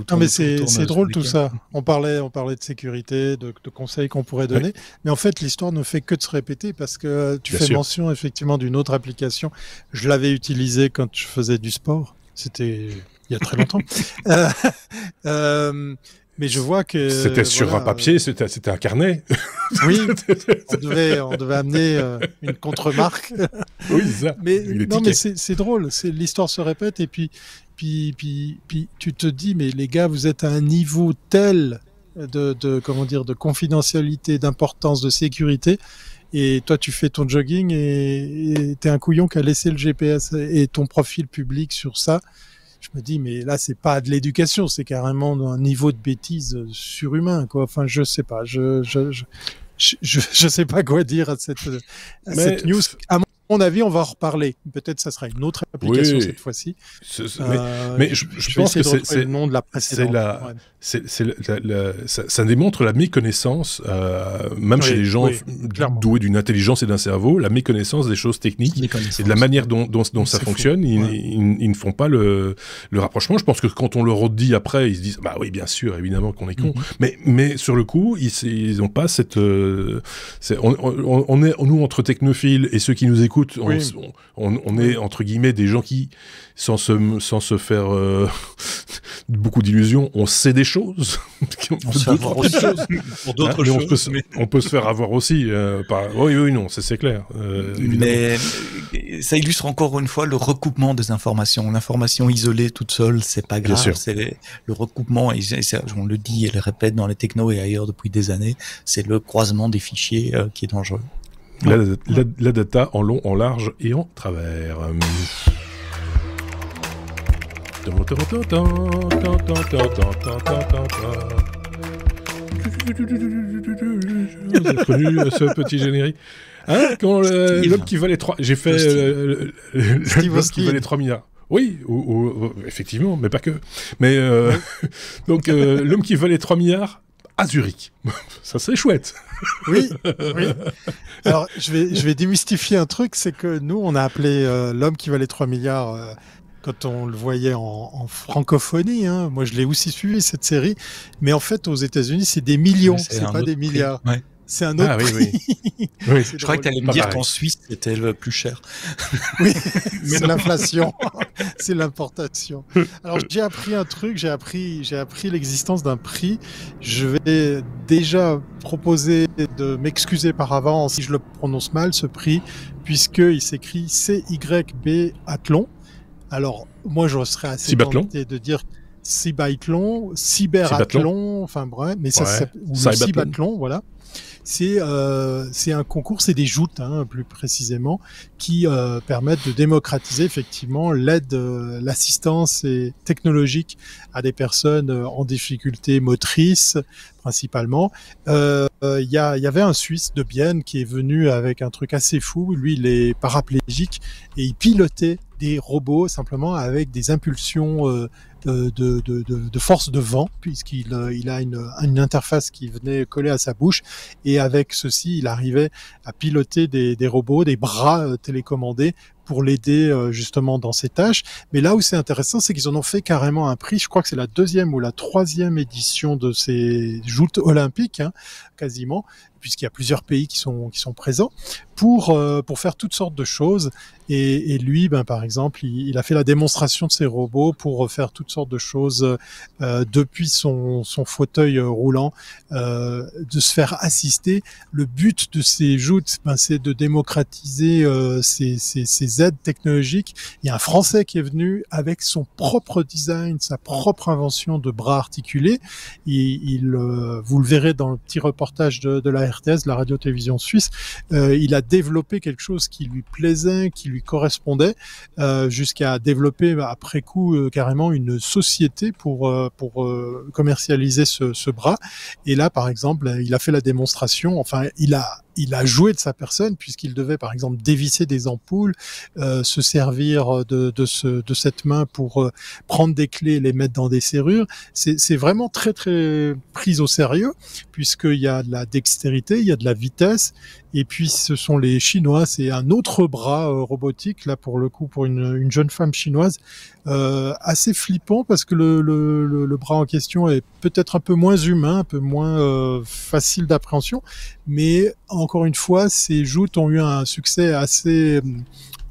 Non, mais c'est drôle tout ça. On parlait de sécurité, de conseils qu'on pourrait donner. Oui. Mais en fait, l'histoire ne fait que de se répéter parce que tu fais mention effectivement d'une autre application. Je l'avais utilisée quand je faisais du sport. C'était il y a très longtemps. Mais je vois que... C'était sur un papier, c'était un carnet. Oui, on devait amener une contre-marque. Oui, c'est ça. Mais c'est drôle, l'histoire se répète et puis tu te dis, mais les gars, vous êtes à un niveau tel de confidentialité, d'importance, de sécurité, et toi tu fais ton jogging et t'es un couillon qui a laissé le GPS et ton profil public sur ça. Je me dis, mais là, c'est pas de l'éducation, c'est carrément un niveau de bêtise surhumain, quoi. Enfin, je sais pas, je sais pas quoi dire à cette news. mon avis, on va en reparler. Peut-être ça sera une autre application cette fois-ci. Mais je pense que c'est le nom de la précédente. Ça démontre la méconnaissance, même chez les gens doués d'une intelligence et d'un cerveau, la méconnaissance des choses techniques et de la manière dont ça fonctionne. Ils ne font pas le rapprochement. Je pense que quand on leur redit après, ils se disent bah oui, bien sûr, évidemment qu'on est con. Mais sur le coup, ils n'ont pas cette. On est nous entre technophiles et ceux qui nous écoutent, on est entre guillemets des gens qui, sans se faire beaucoup d'illusions, on sait des choses. On peut se faire avoir aussi. Oui, non, c'est clair. Mais ça illustre encore une fois le recoupement des informations. L'information isolée toute seule, c'est pas grave. C'est le recoupement, et on le dit et le répète dans les technos et ailleurs depuis des années, c'est le croisement des fichiers qui est dangereux. La data en long, en large et en travers. Vous avez reconnu ce petit générique, hein, quand l'homme qui valait 3... J'ai fait l'homme qui valait 3 milliards. Oui, effectivement, mais pas que. Mais donc l'homme qui valait 3 milliards à Zurich. Ça c'est chouette. Oui. Alors je vais démystifier un truc, c'est que nous on a appelé l'homme qui valait 3 milliards quand on le voyait en francophonie. Hein. Moi je l'ai aussi suivi cette série, mais en fait aux États-Unis c'est des millions, c'est pas des milliards. Ouais. C'est un autre prix. Oui. Je crois que tu allais me dire qu'en Suisse, c'était le plus cher. Oui, c'est l'inflation. C'est l'importation. Alors, j'ai appris un truc, j'ai appris l'existence d'un prix. Je vais déjà proposer de m'excuser par avance si je le prononce mal, ce prix, puisqu'il s'écrit CYB Athlon. Alors, moi, je serais assez tenté de dire Cybathlon, Cyberathlon, enfin bref, mais ça c'est ou le Cybathlon, voilà. C'est un concours, c'est des joutes, hein, plus précisément, qui permettent de démocratiser effectivement l'aide, l'assistance technologique à des personnes en difficulté motrice, principalement. Il y avait un Suisse de Bienne qui est venu avec un truc assez fou. Lui, il est paraplégique et il pilotait des robots simplement avec des impulsions de force de vent, puisqu'il a une interface qui venait coller à sa bouche, et avec ceci il arrivait à piloter des robots, des bras télécommandés pour l'aider justement dans ses tâches. Mais là où c'est intéressant, c'est qu'ils en ont fait carrément un prix. Je crois que c'est la 2e ou la 3e édition de ces joutes olympiques, hein, quasiment, puisqu'il y a plusieurs pays qui sont présents, pour faire toutes sortes de choses. Et lui, par exemple, il a fait la démonstration de ses robots pour faire toutes sortes de choses depuis son fauteuil roulant, de se faire assister. Le but de ces joutes, c'est de démocratiser ces aides technologiques. Il y a un Français qui est venu avec son propre design, sa propre invention de bras articulés. Vous le verrez dans le petit reportage de la RTS, la radio-télévision suisse. Il a développé quelque chose qui lui plaisait, qui lui correspondait, jusqu'à développer après coup carrément une société pour commercialiser ce bras. Et là, par exemple, il a fait la démonstration. Enfin, il a joué de sa personne, puisqu'il devait, par exemple, dévisser des ampoules, se servir de cette main pour prendre des clés et les mettre dans des serrures. C'est vraiment très, très pris au sérieux, puisqu'il y a de la dextérité, il y a de la vitesse, et puis ce sont les Chinois, c'est un autre bras robotique, là, pour le coup, pour une jeune femme chinoise, assez flippant, parce que le bras en question est peut-être un peu moins humain, un peu moins facile d'appréhension, mais encore une fois, ces joutes ont eu un succès assez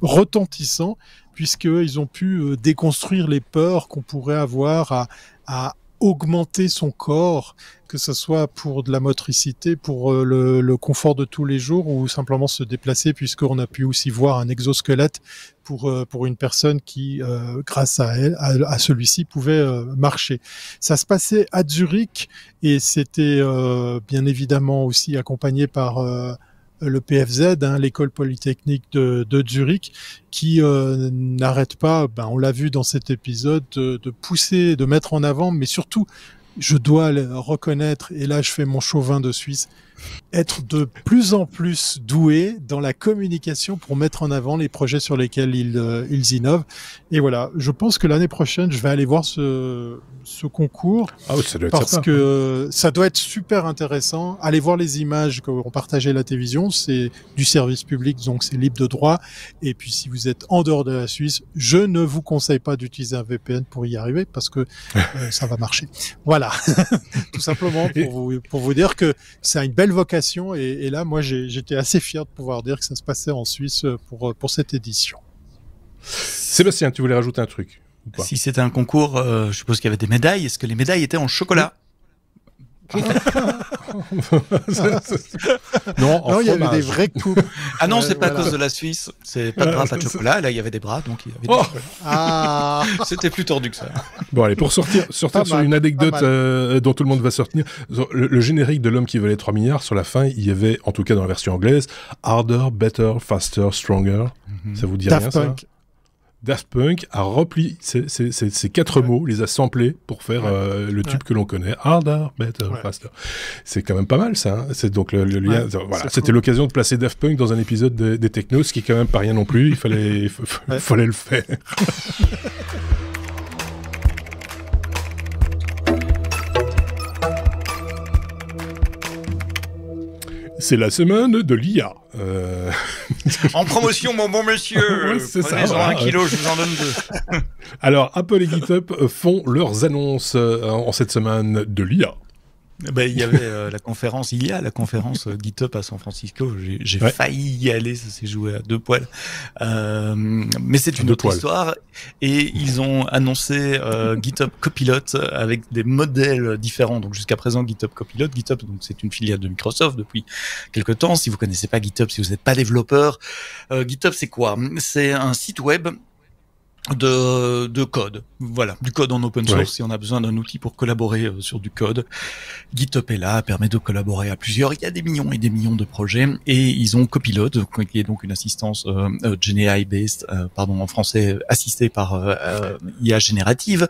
retentissant, puisqu'ils ont pu déconstruire les peurs qu'on pourrait avoir à augmenter son corps, que ce soit pour de la motricité, pour le confort de tous les jours, ou simplement se déplacer, puisqu'on a pu aussi voir un exosquelette pour une personne qui, grâce à celui-ci, pouvait marcher. Ça se passait à Zurich, et c'était bien évidemment aussi accompagné par le PFZ, hein, l'école polytechnique de Zurich, qui n'arrête pas, on l'a vu dans cet épisode, de pousser, de mettre en avant, mais surtout, je dois le reconnaître, et là je fais mon chauvin de Suisse, être de plus en plus doués dans la communication pour mettre en avant les projets sur lesquels ils innovent. Et voilà, je pense que l'année prochaine, je vais aller voir ce concours Ça doit être parce sympa. que ça doit être super intéressant. Allez voir les images qu'ont partagées la télévision, c'est du service public, donc c'est libre de droit. Et puis si vous êtes en dehors de la Suisse, je ne vous conseille pas d'utiliser un VPN pour y arriver parce que ça va marcher. Voilà, tout simplement pour vous dire que ça a une belle vocation. Et là, moi, j'étais assez fier de pouvoir dire que ça se passait en Suisse pour cette édition. Sébastien, tu voulais rajouter un truc ou pas? Si c'était un concours, je suppose qu'il y avait des médailles. Est-ce que les médailles étaient en chocolat? Non, il y avait des vraies coupes. Ah non, c'est pas à cause de la Suisse. C'est pas de bras, pas de chocolat. Là, il y avait des bras, donc il y avait du chocolat. C'était plus tordu que ça. Bon, allez, pour sortir sur une anecdote dont tout le monde va sortir, le générique de L'homme qui valait 3 milliards, sur la fin, il y avait, en tout cas dans la version anglaise, Harder, Better, Faster, Stronger. Ça vous dit rien, ça? Daft Punk a repli ces 4 mots, les a samplés pour faire le tube que l'on connaît. Harder, Better, Faster. C'est quand même pas mal, ça. Hein. C'est donc le lien. Voilà, c'était l'occasion de placer Daft Punk dans un épisode des Technos, ce qui est quand même pas rien non plus. Il fallait le faire. C'est la semaine de l'IA. En promotion, mon bon monsieur. Prenez-en 1 kilo, je vous en donne 2. Alors, Apple et GitHub font leurs annonces en cette semaine de l'IA. Il y avait la conférence GitHub à San Francisco. J'ai failli y aller, ça s'est joué à 2 poils. Mais c'est une autre histoire. Et ils ont annoncé GitHub Copilot avec des modèles différents. Donc jusqu'à présent, GitHub Copilot, GitHub, donc c'est une filiale de Microsoft depuis quelque temps. Si vous connaissez pas GitHub, si vous n'êtes pas développeur, GitHub c'est quoi? C'est un site web de code, voilà, du code en open source. Si on a besoin d'un outil pour collaborer sur du code, GitHub est là, permet de collaborer à plusieurs. Il y a des millions et des millions de projets, et ils ont Copilot, qui est donc une assistance GenAI based, en français, assistée par IA générative,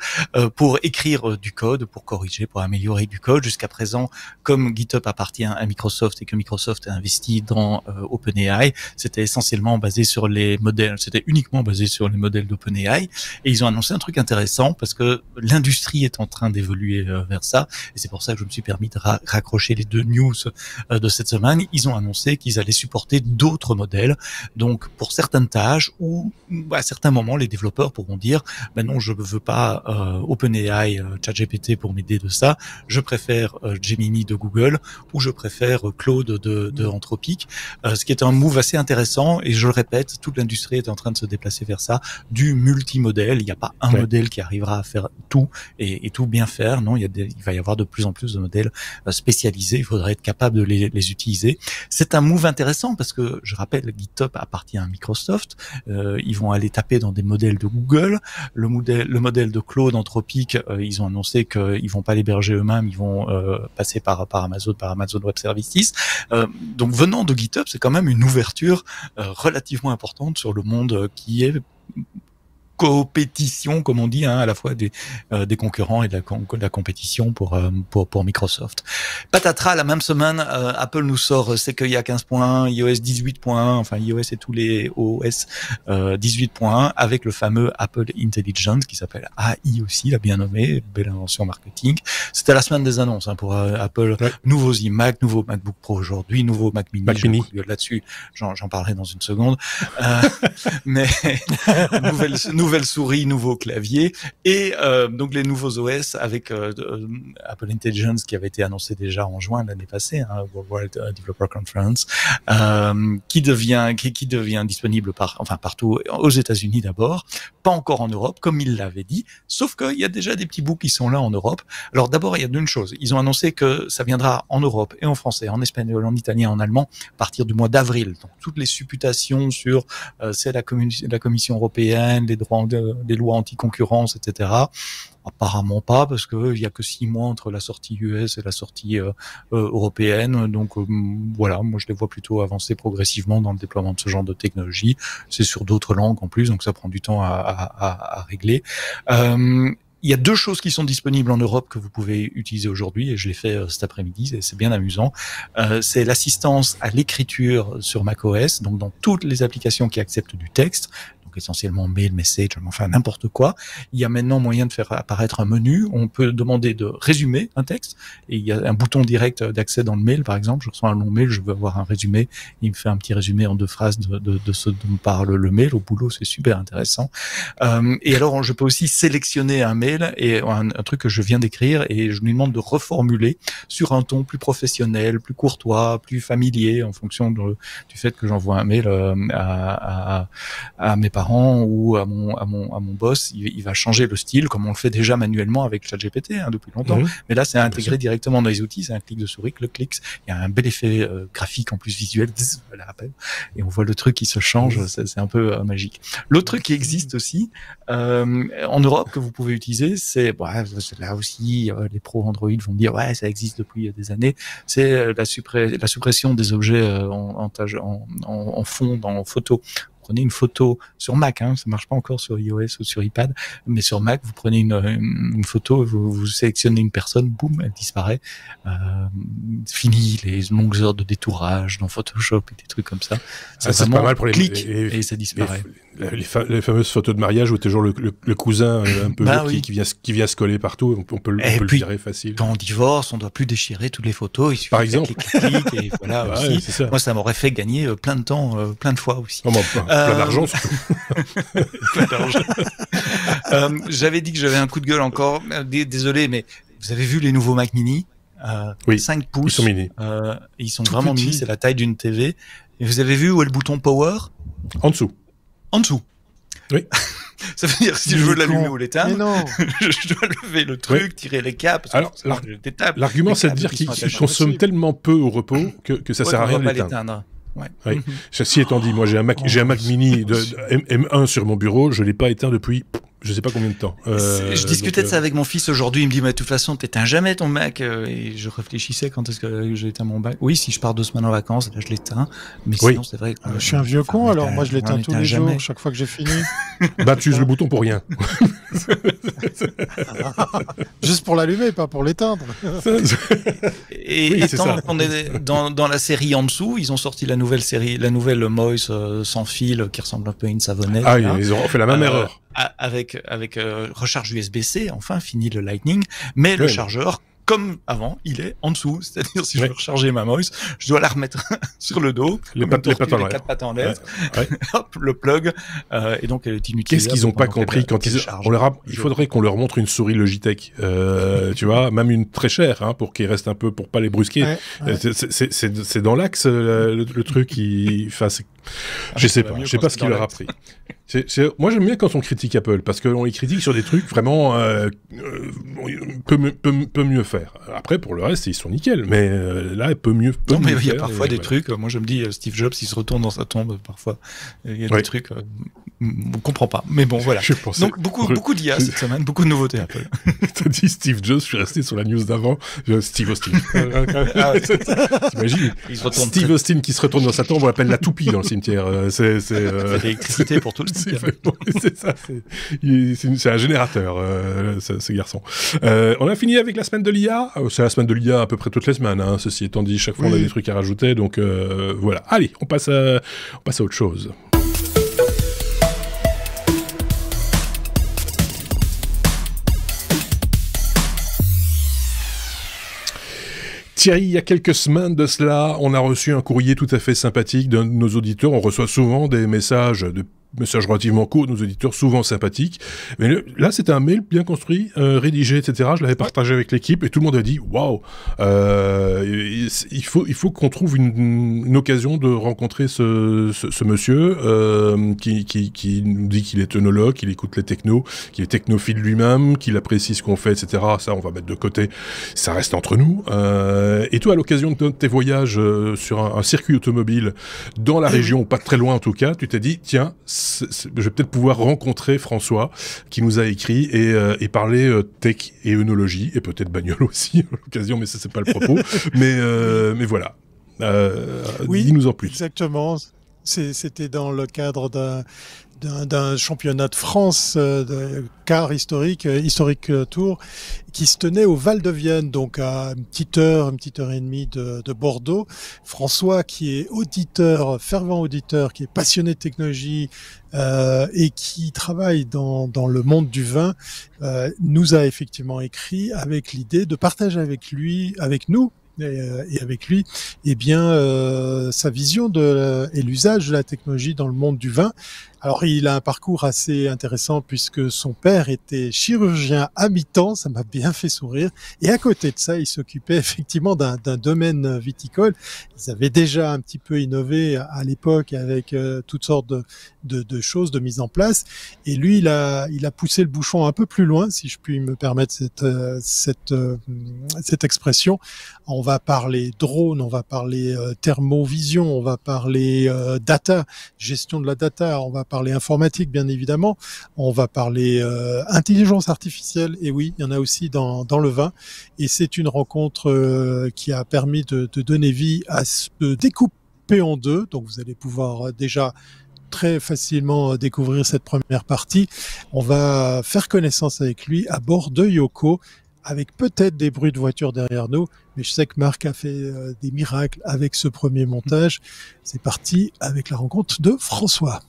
pour écrire du code, pour corriger, pour améliorer du code. Jusqu'à présent, comme GitHub appartient à Microsoft et que Microsoft a investi dans OpenAI, c'était essentiellement basé sur les modèles, c'était uniquement basé sur les modèles d'OpenAI. Et ils ont annoncé un truc intéressant parce que l'industrie est en train d'évoluer vers ça, et c'est pour ça que je me suis permis de raccrocher les 2 news de cette semaine. Ils ont annoncé qu'ils allaient supporter d'autres modèles, donc pour certaines tâches où à certains moments les développeurs pourront dire non, je ne veux pas OpenAI, ChatGPT pour m'aider de ça, je préfère Gemini de Google, ou je préfère Claude de Anthropic, ce qui est un move assez intéressant. Et je le répète, toute l'industrie est en train de se déplacer vers ça, du multimodèle. Il n'y a pas un modèle qui arrivera à faire tout et tout bien faire. Non, il va y avoir de plus en plus de modèles spécialisés. Il faudrait être capable de les utiliser. C'est un move intéressant parce que, je rappelle, GitHub appartient à Microsoft. Ils vont aller taper dans des modèles de Google. Le modèle de Claude Anthropic, ils ont annoncé qu'ils vont pas l'héberger eux-mêmes. Ils vont passer par Amazon Web Services. Donc, venant de GitHub, c'est quand même une ouverture relativement importante sur le monde qui est compétition, comme on dit, à la fois des concurrents et de la compétition pour Microsoft. Patatras, la même semaine, Apple nous sort Sequoia 15.1, iOS 18.1, enfin iOS et tous les OS 18.1, avec le fameux Apple Intelligence qui s'appelle AI aussi, l'a bien nommé, belle invention marketing. C'était la semaine des annonces pour Apple. Nouveaux iMac, nouveau MacBook Pro aujourd'hui, nouveau Mac Mini. Là-dessus, j'en parlerai dans une seconde. Mais nouvelle souris, nouveau clavier, et donc les nouveaux OS avec Apple Intelligence qui avait été annoncé déjà en juin l'année passée, World Developer Conference, qui devient disponible partout aux États-Unis d'abord, pas encore en Europe comme il l'avait dit, sauf qu'il y a déjà des petits bouts qui sont là en Europe. Alors d'abord, il y a d'une chose, ils ont annoncé que ça viendra en Europe et en français, en espagnol, en italien, en allemand à partir du mois d'avril. Donc toutes les supputations sur c'est la Commission européenne, les lois anti-concurrence, etc. Apparemment pas, parce que il y a que 6 mois entre la sortie US et la sortie européenne. Donc voilà, moi je les vois plutôt avancer progressivement dans le déploiement de ce genre de technologie. C'est sur d'autres langues en plus, donc ça prend du temps à régler. Il il y a 2 choses qui sont disponibles en Europe que vous pouvez utiliser aujourd'hui, et je l'ai fait cet après-midi, et c'est bien amusant. C'est l'assistance à l'écriture sur macOS, donc dans toutes les applications qui acceptent du texte, essentiellement mail, message, enfin n'importe quoi. Il y a maintenant moyen de faire apparaître un menu. On peut demander de résumer un texte, et il y a un bouton direct d'accès dans le mail, par exemple. Je reçois un long mail, je veux avoir un résumé. Il me fait un petit résumé en 2 phrases de ce dont parle le mail. Au boulot, c'est super intéressant. Et alors, je peux aussi sélectionner un mail et un truc que je viens d'écrire, et je lui demande de reformuler sur un ton plus professionnel, plus courtois, plus familier, en fonction du fait que j'envoie un mail à mes parents ou à mon boss. Il va changer le style comme on le fait déjà manuellement avec ChatGPT depuis longtemps. Mais là, c'est intégré directement dans les outils. C'est un clic de souris, le clic. Il y a un bel effet graphique en plus visuel, et on voit le truc qui se change. C'est un peu magique. L'autre truc qui existe aussi en Europe que vous pouvez utiliser, c'est là aussi les pros Android vont me dire ça existe depuis des années. C'est la suppression des objets en fond dans photo. Prenez une photo sur Mac, ça marche pas encore sur iOS ou sur iPad, mais sur Mac, vous prenez une photo, vous sélectionnez une personne, boum, elle disparaît. Fini les longues heures de détourage dans Photoshop et des trucs comme ça. C'est pas mal pour les clics et ça disparaît. Les fameuses photos de mariage où t'es toujours le cousin un peu qui vient se coller partout, on peut le virer facile. Quand on divorce, on doit plus déchirer toutes les photos, il suffit par exemple. clic, et voilà aussi. Ça. Moi, ça m'aurait fait gagner plein de temps, plein de fois aussi. Plein d'argent surtout. Plein d'argent. J'avais dit que j'avais un coup de gueule encore. Désolé, mais vous avez vu les nouveaux Mac Mini 5 pouces. Ils sont mini. Ils sont vraiment mini, c'est la taille d'une TV. Et vous avez vu où est le bouton Power ? En dessous. En dessous. Oui. Ça veut dire que si je veux l'allumer ou l'éteindre, je dois lever le truc, tirer les câbles. Alors, l'argument, c'est de dire qu'ils consomment tellement peu au repos que ça sert à rien de l'éteindre. Oui. Ceci étant dit, moi j'ai un Mac Mini de M1 sur mon bureau, je l'ai pas éteint depuis je sais pas combien de temps. Je discutais de ça avec mon fils aujourd'hui, il me dit mais de toute façon t'éteins jamais ton Mac, et je réfléchissais quand est-ce que j'ai éteint mon Mac. Oui, si je pars 2 semaines en vacances, là je l'éteins, mais sinon c'est vrai que je suis un vieux con, alors moi je l'éteins tous les jours chaque fois que j'ai fini. Tu uses le bouton pour rien. Juste pour l'allumer, pas pour l'éteindre. Et tant qu'on est dans la série en dessous, ils ont sorti la nouvelle Moise sans fil qui ressemble un peu à une savonnette. Ils ont fait la même erreur. Avec recharge USB-C, enfin fini le Lightning, mais le chargeur, comme avant, il est en dessous. C'est-à-dire, si je veux recharger ma Moise, je dois la remettre sur le dos, les 4 pattes en l'air, hop, le plug, et donc elle est inutilisable. Qu'est-ce qu'ils n'ont pas compris quand il faudrait qu'on leur montre une souris Logitech, tu vois, même une très chère, pour qu'ils restent un peu, pour pas les brusquer. C'est dans l'axe, le truc, je sais pas ce qu'il leur a pris. Moi, j'aime bien quand on critique Apple, parce qu'on les critique sur des trucs vraiment peut mieux faire. Après, pour le reste, ils sont nickel, mais là, peut mieux faire. Mais il y a parfois des trucs, moi je me dis, Steve Jobs, il se retourne dans sa tombe, parfois. Il y a des trucs, on comprend pas. Mais bon, voilà. Donc, beaucoup d'IA cette semaine, beaucoup de nouveautés Apple. T'as dit Steve Jobs, je suis resté sur la news d'avant, Steve Austin. T'imagines Steve Austin qui se retourne dans sa tombe, on l'appelle la toupie dans le cimetière. C'est l'électricité pour tout le cimetière. C'est ça, c'est un générateur, ce garçon. On a fini avec la semaine de l'IA. C'est la semaine de l'IA à peu près toutes les semaines, ceci étant dit, chaque fois on a des trucs à rajouter, donc voilà. Allez, on passe à autre chose. Thierry, il y a quelques semaines de cela, on a reçu un courrier tout à fait sympathique d'un de nos auditeurs. On reçoit souvent des messages relativement courts, nos auditeurs souvent sympathiques. Mais là, c'était un mail bien construit, rédigé, etc. Je l'avais partagé avec l'équipe et tout le monde a dit « Waouh, il faut qu'on trouve une occasion de rencontrer ce monsieur qui nous dit qu'il est œnologue, qu'il écoute les technos, qu'il est technophile lui-même, qu'il apprécie ce qu'on fait, etc. Ça, on va mettre de côté. Ça reste entre nous. Et toi, à l'occasion de tes voyages sur un circuit automobile dans la région, pas très loin en tout cas, tu t'es dit « Tiens, je vais peut-être pouvoir rencontrer François qui nous a écrit et parler tech et œnologie et peut-être bagnole aussi à l'occasion, mais ça c'est pas le propos. mais voilà. Dis-nous en plus. Exactement. C'était dans le cadre d'un championnat de France de car historique tour qui se tenait au Val de Vienne, donc à une petite heure et demie de Bordeaux. François, qui est fervent auditeur, qui est passionné de technologie et qui travaille dans le monde du vin, nous a effectivement écrit avec l'idée de partager avec nous, et avec lui, sa vision et l'usage de la technologie dans le monde du vin. Alors, il a un parcours assez intéressant puisque son père était chirurgien à mi-temps, ça m'a bien fait sourire. Et à côté de ça, il s'occupait effectivement d'un domaine viticole. Ils avaient déjà un petit peu innové à l'époque avec toutes sortes de choses de mise en place. Et lui, il a poussé le bouchon un peu plus loin, si je puis me permettre cette expression. On va parler drone, on va parler thermovision, on va parler data, gestion de la data, on va parler informatique bien évidemment, on va parler intelligence artificielle, et oui, il y en a aussi dans le vin, et c'est une rencontre qui a permis de donner vie à se découper en deux, donc vous allez pouvoir déjà très facilement découvrir cette première partie. On va faire connaissance avec lui à bord de Yoko, avec peut-être des bruits de voiture derrière nous, mais je sais que Marc a fait des miracles avec ce premier montage. C'est parti avec la rencontre de François.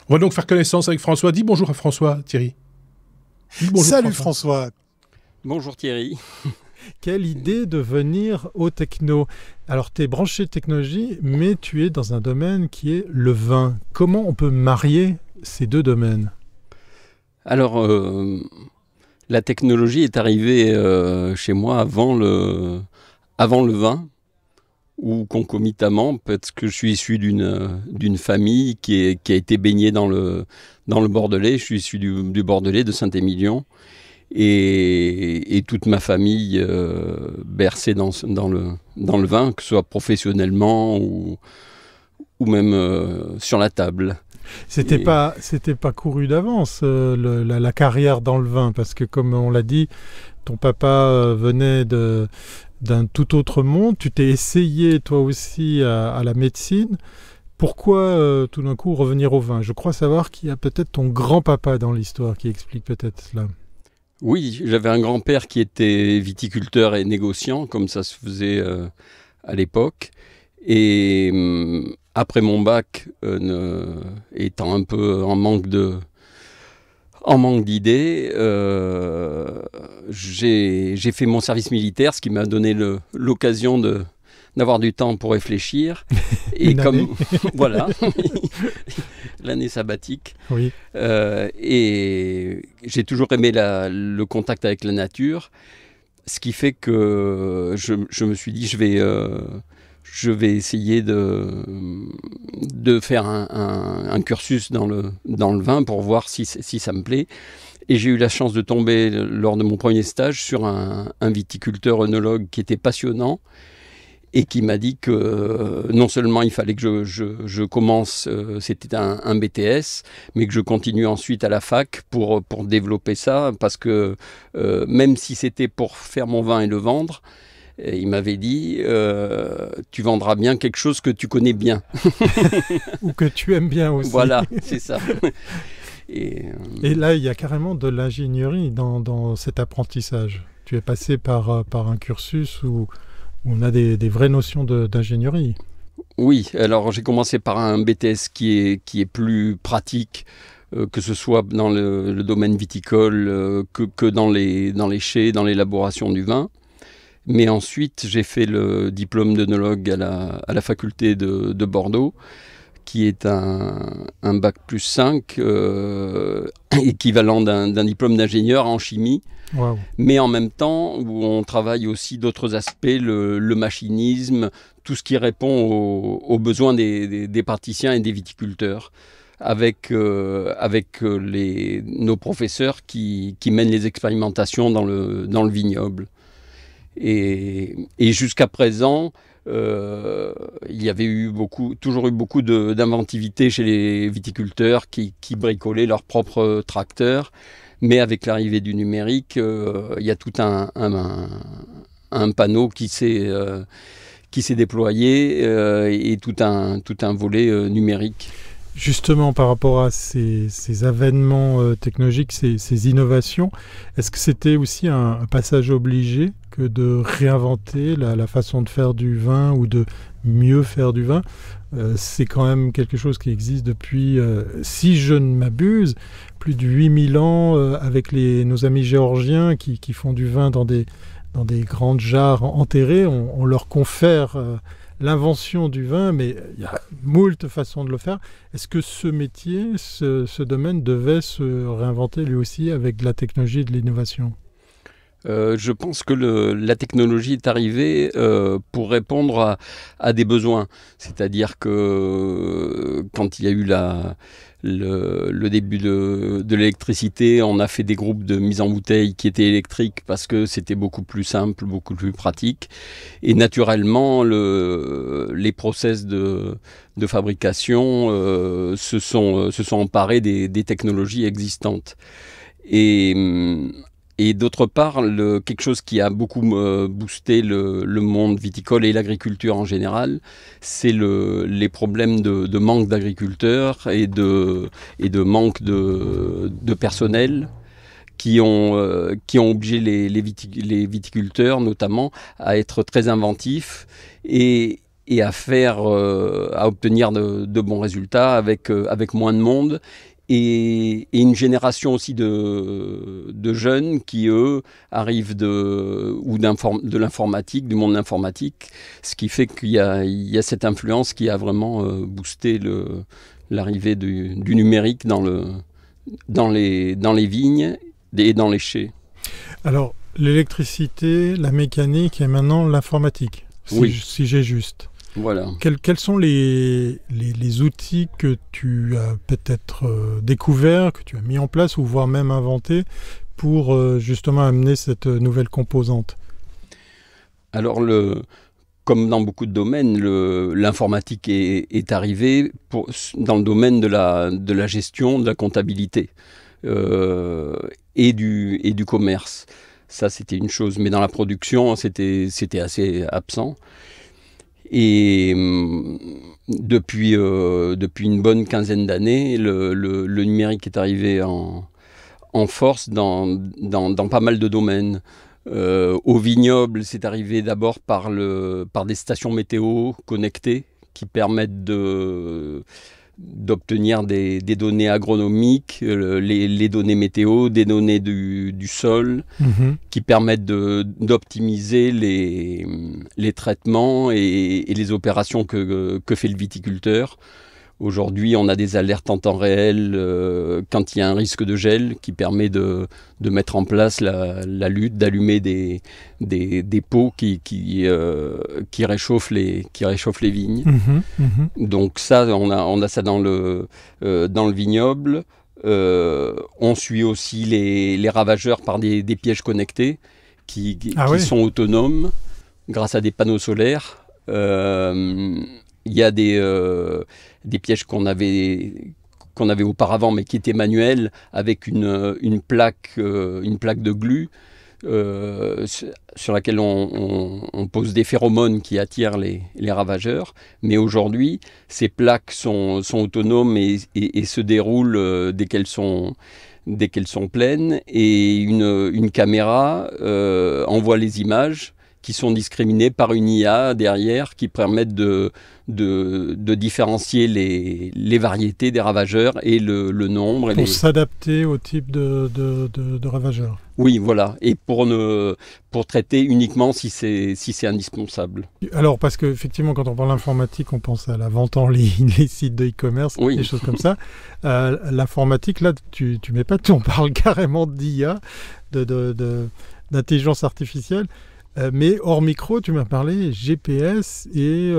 On va donc faire connaissance avec François. Dis bonjour à François, Thierry. Bonjour, salut François. Bonjour Thierry. Quelle idée de venir au techno. Alors, tu es branché technologie, mais tu es dans un domaine qui est le vin. Comment on peut marier ces deux domaines ? Alors, la technologie est arrivée chez moi avant le vin, ou concomitamment, parce que je suis issu d'une famille qui a été baignée dans le Bordelais. Je suis issu du Bordelais, de Saint-Émilion. Et toute ma famille bercée dans le vin, que ce soit professionnellement ou même sur la table. C'était pas couru d'avance la carrière dans le vin, parce que comme on l'a dit, ton papa venait d'un tout autre monde. Tu t'es essayé toi aussi à la médecine. Pourquoi tout d'un coup revenir au vin ? Je crois savoir qu'il y a peut-être ton grand-papa dans l'histoire qui explique peut-être cela. Oui, j'avais un grand-père qui était viticulteur et négociant, comme ça se faisait à l'époque. Et après mon bac, étant un peu en manque d'idées, j'ai fait mon service militaire, ce qui m'a donné l'occasion d'avoir du temps pour réfléchir. Et voilà, l'année sabbatique. Oui. Et j'ai toujours aimé le contact avec la nature, ce qui fait que je me suis dit je vais essayer de faire un cursus dans le vin pour voir si ça me plaît. Et j'ai eu la chance de tomber lors de mon premier stage sur un viticulteur œnologue qui était passionnant, et qui m'a dit que non seulement il fallait que je commence, c'était un BTS, mais que je continue ensuite à la fac pour développer ça, parce que même si c'était pour faire mon vin et le vendre, il m'avait dit tu vendras bien quelque chose que tu connais bien. Ou que tu aimes bien aussi. Voilà, c'est ça. Et là, il y a carrément de l'ingénierie dans cet apprentissage. Tu es passé par un cursus où on a des vraies notions d'ingénierie. Oui, alors j'ai commencé par un BTS qui est plus pratique, que ce soit dans le domaine viticole que dans les chais, dans l'élaboration du vin. Mais ensuite, j'ai fait le diplôme d'œnologue à la faculté de Bordeaux, qui est un bac plus 5, équivalent d'un diplôme d'ingénieur en chimie. Wow. Mais en même temps, où on travaille aussi d'autres aspects, le machinisme, tout ce qui répond aux besoins des praticiens et des viticulteurs, avec nos professeurs qui mènent les expérimentations dans le vignoble. Et jusqu'à présent, il y avait toujours eu beaucoup d'inventivité chez les viticulteurs qui bricolaient leurs propres tracteurs. Mais avec l'arrivée du numérique, il y a tout un panneau qui s'est déployé et tout un volet numérique. Justement, par rapport à ces avènements technologiques, ces innovations, est-ce que c'était aussi un passage obligé que de réinventer la façon de faire du vin ou de mieux faire du vin? C'est quand même quelque chose qui existe depuis, si je ne m'abuse, plus de 8000 ans avec nos amis géorgiens qui font du vin dans des grandes jarres enterrées. On leur confère l'invention du vin, mais il y a moult façons de le faire. Est-ce que ce métier, ce domaine devait se réinventer lui aussi avec de la technologie et de l'innovation? Je pense que la technologie est arrivée pour répondre à des besoins. C'est-à-dire que quand il y a eu le début de l'électricité, on a fait des groupes de mise en bouteille qui étaient électriques parce que c'était beaucoup plus simple, beaucoup plus pratique. Et naturellement, les process de fabrication se sont emparés des technologies existantes. Et d'autre part, quelque chose qui a beaucoup boosté le monde viticole et l'agriculture en général, c'est les problèmes de manque d'agriculteurs et de manque de personnel qui ont obligé les viticulteurs notamment à être très inventifs et à obtenir de bons résultats avec moins de monde. Et une génération aussi de jeunes qui, eux, arrivent de l'informatique, du monde informatique, ce qui fait qu'il y a cette influence qui a vraiment boosté l'arrivée du numérique dans les vignes et dans les chais. Alors, l'électricité, la mécanique et maintenant l'informatique, si j'ai juste. Voilà. Quels sont les outils que tu as peut-être découverts, que tu as mis en place ou voire même inventés pour justement amener cette nouvelle composante? Alors, comme dans beaucoup de domaines, l'informatique est arrivée dans le domaine de la gestion, de la comptabilité et du commerce. Ça, c'était une chose. Mais dans la production, c'était assez absent. Et depuis une bonne quinzaine d'années, le numérique est arrivé en force dans pas mal de domaines. Au vignoble, c'est arrivé d'abord par des stations météo connectées qui permettent d'obtenir des données agronomiques, les données météo, des données du sol, qui permettent d'optimiser les traitements et les opérations que fait le viticulteur. Aujourd'hui, on a des alertes en temps réel quand il y a un risque de gel qui permet de mettre en place la lutte, d'allumer des pots qui réchauffent les vignes. Donc ça, on a ça dans le vignoble. On suit aussi les ravageurs par des pièges connectés qui sont autonomes grâce à des panneaux solaires. Il y a des pièges qu'on avait auparavant, mais qui étaient manuels, avec une plaque de glu sur laquelle on pose des phéromones qui attirent les ravageurs. Mais aujourd'hui, ces plaques sont autonomes et se déroulent dès qu'elles sont pleines. Et une caméra envoie les images qui sont discriminés par une IA derrière qui permettent de différencier les variétés des ravageurs et le nombre. Pour s'adapter au type de ravageurs. Oui, voilà. Et pour traiter uniquement si c'est indispensable. Alors, parce qu'effectivement, quand on parle d'informatique, on pense à la vente en ligne, les sites de e-commerce, des choses comme ça. L'informatique, là, tu mets pas tout. On parle carrément d'IA, d'intelligence artificielle. Mais hors micro, tu m'as parlé GPS et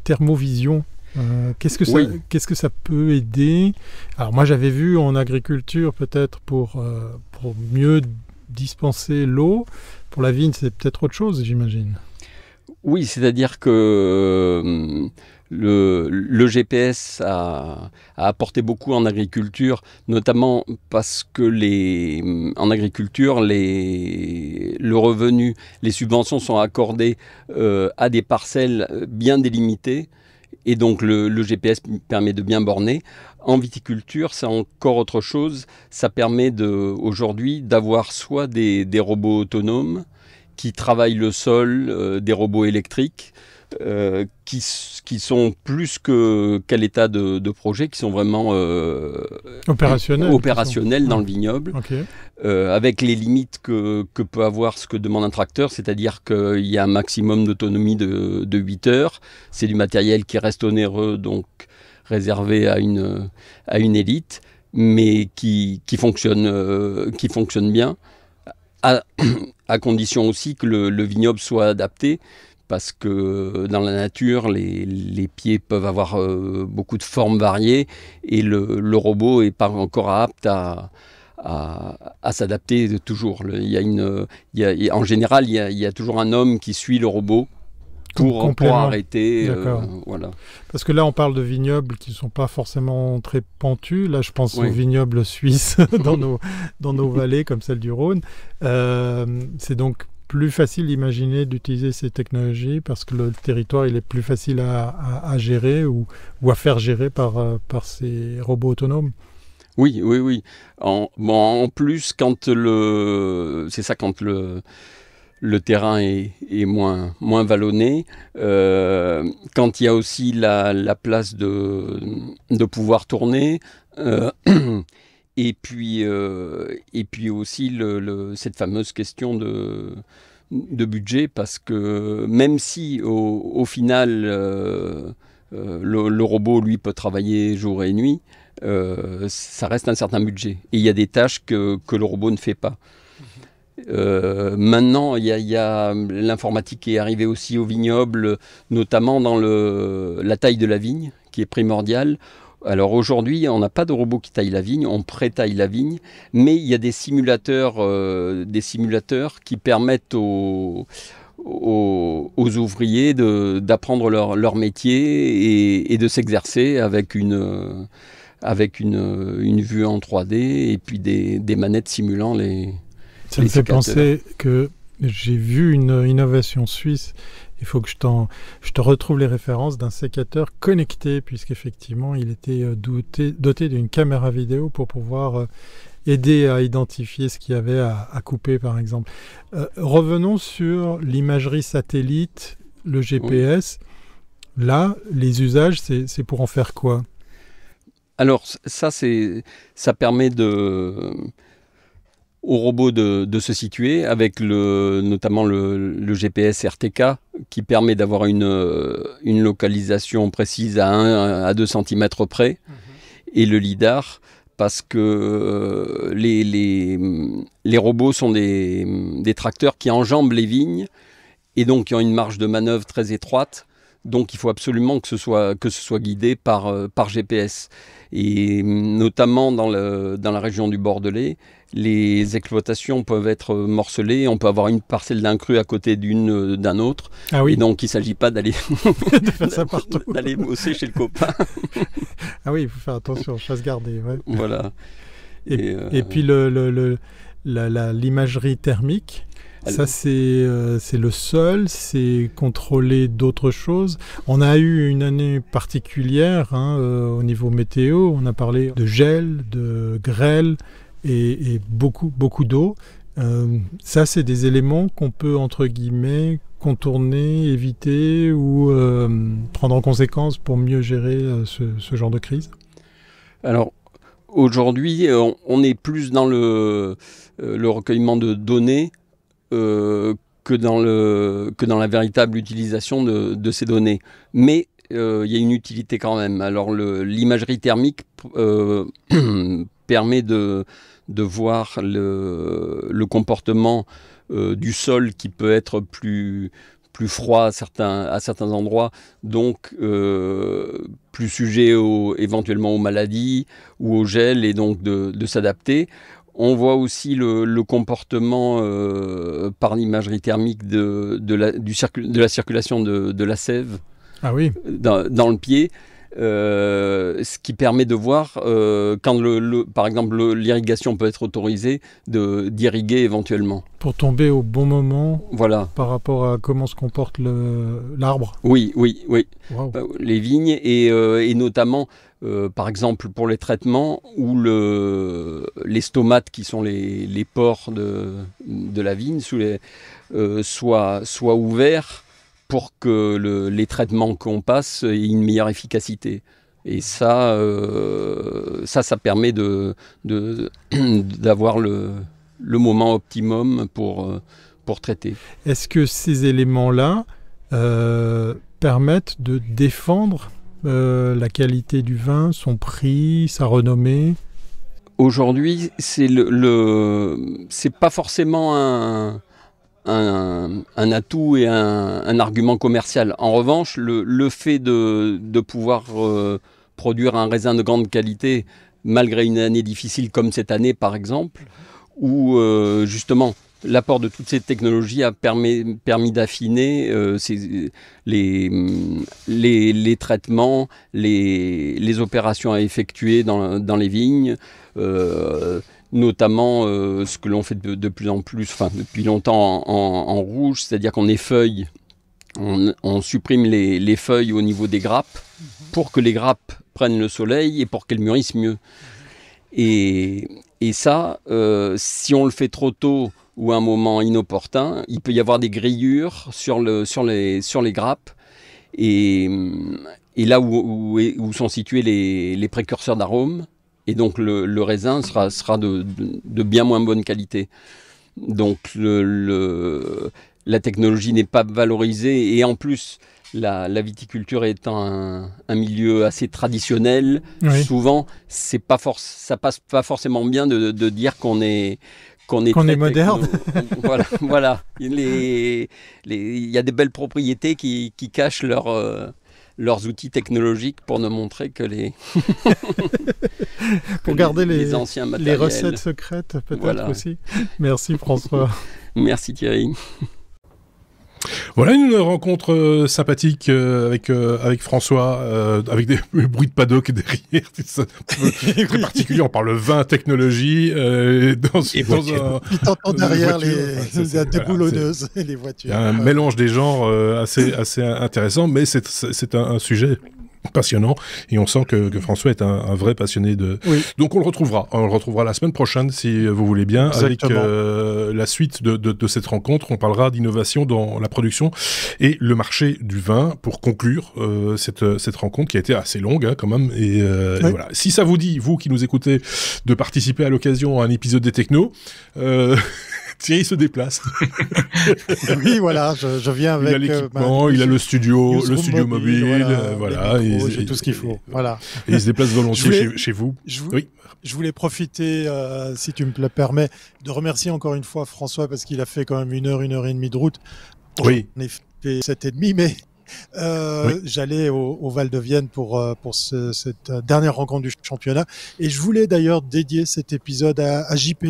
thermovision. Qu'est-ce que ça peut aider? Alors moi j'avais vu en agriculture peut-être pour mieux dispenser l'eau. Pour la vigne c'est peut-être autre chose, j'imagine. Oui, c'est-à-dire que le GPS a apporté beaucoup en agriculture, notamment parce que en agriculture, le revenu, les subventions sont accordées à des parcelles bien délimitées Et donc le GPS permet de bien borner. En viticulture, c'est encore autre chose. Ça permet aujourd'hui d'avoir soit des robots autonomes qui travaillent le sol, des robots électriques, qui sont plus qu'à l'état de projet, qui sont vraiment opérationnels dans le vignoble, Okay. Avec les limites que peut avoir ce que demande un tracteur, c'est-à-dire qu'il y a un maximum d'autonomie de 8 heures. C'est du matériel qui reste onéreux, donc réservé à une élite, mais qui fonctionne bien, à condition aussi que le vignoble soit adapté, parce que dans la nature, les pieds peuvent avoir beaucoup de formes variées, et le robot n'est pas encore apte à s'adapter toujours. En général, il y a toujours un homme qui suit le robot pour arrêter. Voilà. Parce que là, on parle de vignobles qui ne sont pas forcément très pentus. Là, je pense aux vignobles suisses dans nos vallées, comme celle du Rhône. C'est donc plus facile d'imaginer d'utiliser ces technologies parce que le territoire il est plus facile à gérer ou à faire gérer par ces robots autonomes. Oui. En plus, quand le terrain est moins vallonné, quand il y a aussi la place de pouvoir tourner, et puis aussi cette fameuse question de budget, parce que même si au final le robot lui peut travailler jour et nuit, ça reste un certain budget. Et il y a des tâches que le robot ne fait pas. Maintenant, il y a l'informatique qui est arrivée aussi au vignoble, notamment dans la taille de la vigne, qui est primordiale. Alors aujourd'hui, on n'a pas de robot qui taille la vigne, on pré-taille la vigne, mais il y a des simulateurs qui permettent aux ouvriers d'apprendre leur métier et de s'exercer avec une vue en 3D et puis des manettes simulant les... Ça me fait penser que j'ai vu une innovation suisse. Il faut que je te retrouve les références d'un sécateur connecté, puisqu'effectivement, il était doté d'une caméra vidéo pour pouvoir aider à identifier ce qu'il y avait à couper, par exemple. Revenons sur l'imagerie satellite, le GPS. Oui. Là, les usages, c'est pour en faire quoi? Alors, ça permet au robot de se situer avec notamment le GPS RTK qui permet d'avoir une localisation précise à 1 à 2 cm près, et le LIDAR parce que les robots sont des tracteurs qui enjambent les vignes et donc qui ont une marge de manœuvre très étroite. Donc il faut absolument que ce soit guidé par GPS. Et notamment dans la région du Bordelais, les exploitations peuvent être morcelées. On peut avoir une parcelle d'un cru à côté d'un autre. Ah oui. Et donc il ne s'agit pas d'aller de faire ça partout. D'aller bosser chez le copain. Ah oui, il faut faire attention, chasse gardée. Ouais. Voilà. Et puis l'imagerie thermique. Ça, c'est le sol, c'est contrôler d'autres choses. On a eu une année particulière au niveau météo. On a parlé de gel, de grêle et beaucoup d'eau. Ça, c'est des éléments qu'on peut, entre guillemets, contourner, éviter ou prendre en conséquence pour mieux gérer ce genre de crise. Alors, aujourd'hui, on est plus dans le recueillement de données que dans la véritable utilisation de ces données. Mais il y a une utilité quand même. Alors l'imagerie thermique permet de voir le comportement du sol qui peut être plus froid à certains endroits, donc plus sujet éventuellement aux maladies ou au gel, et donc de s'adapter. On voit aussi le comportement par l'imagerie thermique de la circulation de la sève, ah oui, dans le pied. ce qui permet de voir quand, par exemple, l'irrigation peut être autorisée, d'irriguer éventuellement. Pour tomber au bon moment, voilà. Par rapport à comment se comporte l'arbre. Oui. Wow. Les vignes et notamment, par exemple, pour les traitements où les stomates, qui sont les pores de la vigne, soient ouverts pour que les traitements qu'on passe aient une meilleure efficacité. Et ça permet d'avoir le moment optimum pour traiter. Est-ce que ces éléments-là permettent de défendre la qualité du vin, son prix, sa renommée? Aujourd'hui, c'est pas forcément un atout et un argument commercial. En revanche, le fait de pouvoir produire un raisin de grande qualité malgré une année difficile comme cette année par exemple, où justement l'apport de toutes ces technologies a permis d'affiner les traitements, les opérations à effectuer dans les vignes, notamment ce que l'on fait de plus en plus, depuis longtemps en rouge, c'est-à-dire qu'on effeuille, on supprime les feuilles au niveau des grappes pour que les grappes prennent le soleil et pour qu'elles mûrissent mieux. Et ça, si on le fait trop tôt ou à un moment inopportun, il peut y avoir des grillures sur les grappes et là où sont situés les précurseurs d'arômes. Et donc le raisin sera de bien moins bonne qualité. Donc la technologie n'est pas valorisée et en plus la viticulture étant un milieu assez traditionnel, oui. Souvent ça passe pas forcément bien de dire qu'on est moderne. Voilà. Il y a des belles propriétés qui cachent leurs outils technologiques pour nous montrer que pour garder les anciens matériels. Les recettes secrètes peut-être aussi. Merci François. Merci Thierry. Voilà une rencontre sympathique avec François, avec des bruits de paddock derrière, très particulier. On parle vin, technologie, Puis t'entends derrière les déboulonneuses et les voitures. Il y a un mélange des genres assez intéressant, mais c'est un sujet passionnant et on sent que François est un vrai passionné de... Oui. Donc on le retrouvera la semaine prochaine si vous voulez bien. Exactement. Avec la suite de cette rencontre. On parlera d'innovation dans la production et le marché du vin pour conclure cette rencontre qui a été assez longue quand même et voilà. Si ça vous dit, vous qui nous écoutez, de participer à l'occasion à un épisode des Technos, Thierry se déplace. Oui, voilà, je viens avec... Il a l'équipement, il a le studio mobile, voilà. J'ai tout ce qu'il faut, voilà. Et il se déplace volontiers chez vous. Oui. Je voulais profiter, si tu me le permets, de remercier encore une fois François parce qu'il a fait quand même une heure et demie de route. Oui. On a fait 7,5, mais... J'allais au Val de Vienne pour cette dernière rencontre du championnat et je voulais d'ailleurs dédier cet épisode à JP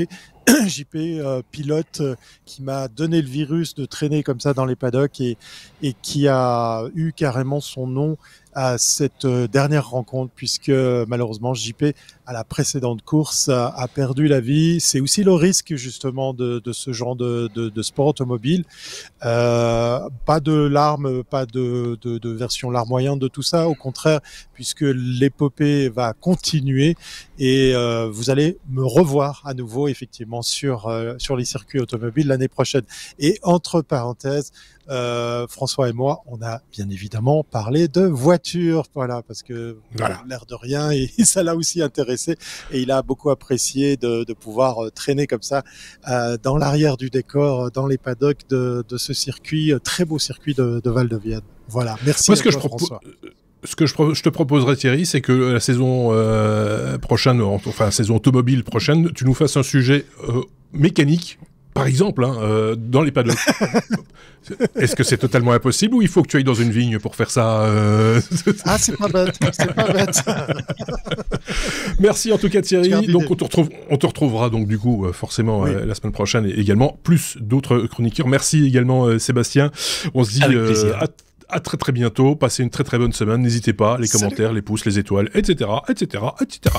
pilote qui m'a donné le virus de traîner comme ça dans les paddocks et qui a eu carrément son nom à cette dernière rencontre puisque malheureusement JP à la précédente course a perdu la vie. C'est aussi le risque justement de ce genre de sport automobile. Pas de larmes, pas de version larmoyante de tout ça, au contraire, puisque l'épopée va continuer et vous allez me revoir à nouveau effectivement sur les circuits automobiles l'année prochaine. Et entre parenthèses, François et moi, on a bien évidemment parlé de voitures, voilà, parce que l'air de rien, et ça l'a aussi intéressé, et il a beaucoup apprécié de pouvoir traîner comme ça dans l'arrière du décor, dans les paddocks de ce circuit, très beau circuit de Val de Vienne. Voilà, merci. Moi, François. Ce que je te proposerais, Thierry, c'est que la saison prochaine, enfin la saison automobile prochaine, tu nous fasses un sujet mécanique. Par exemple, dans les paddocks. Est-ce que c'est totalement impossible ou il faut que tu ailles dans une vigne pour faire ça Ah, c'est pas bête. Merci en tout cas Thierry. Donc on te retrouvera donc du coup forcément la semaine prochaine et également plus d'autres chroniqueurs. Merci également Sébastien. On se dit à très très bientôt. Passez une très très bonne semaine. N'hésitez pas, les commentaires, les pouces, les étoiles, etc., etc., etc.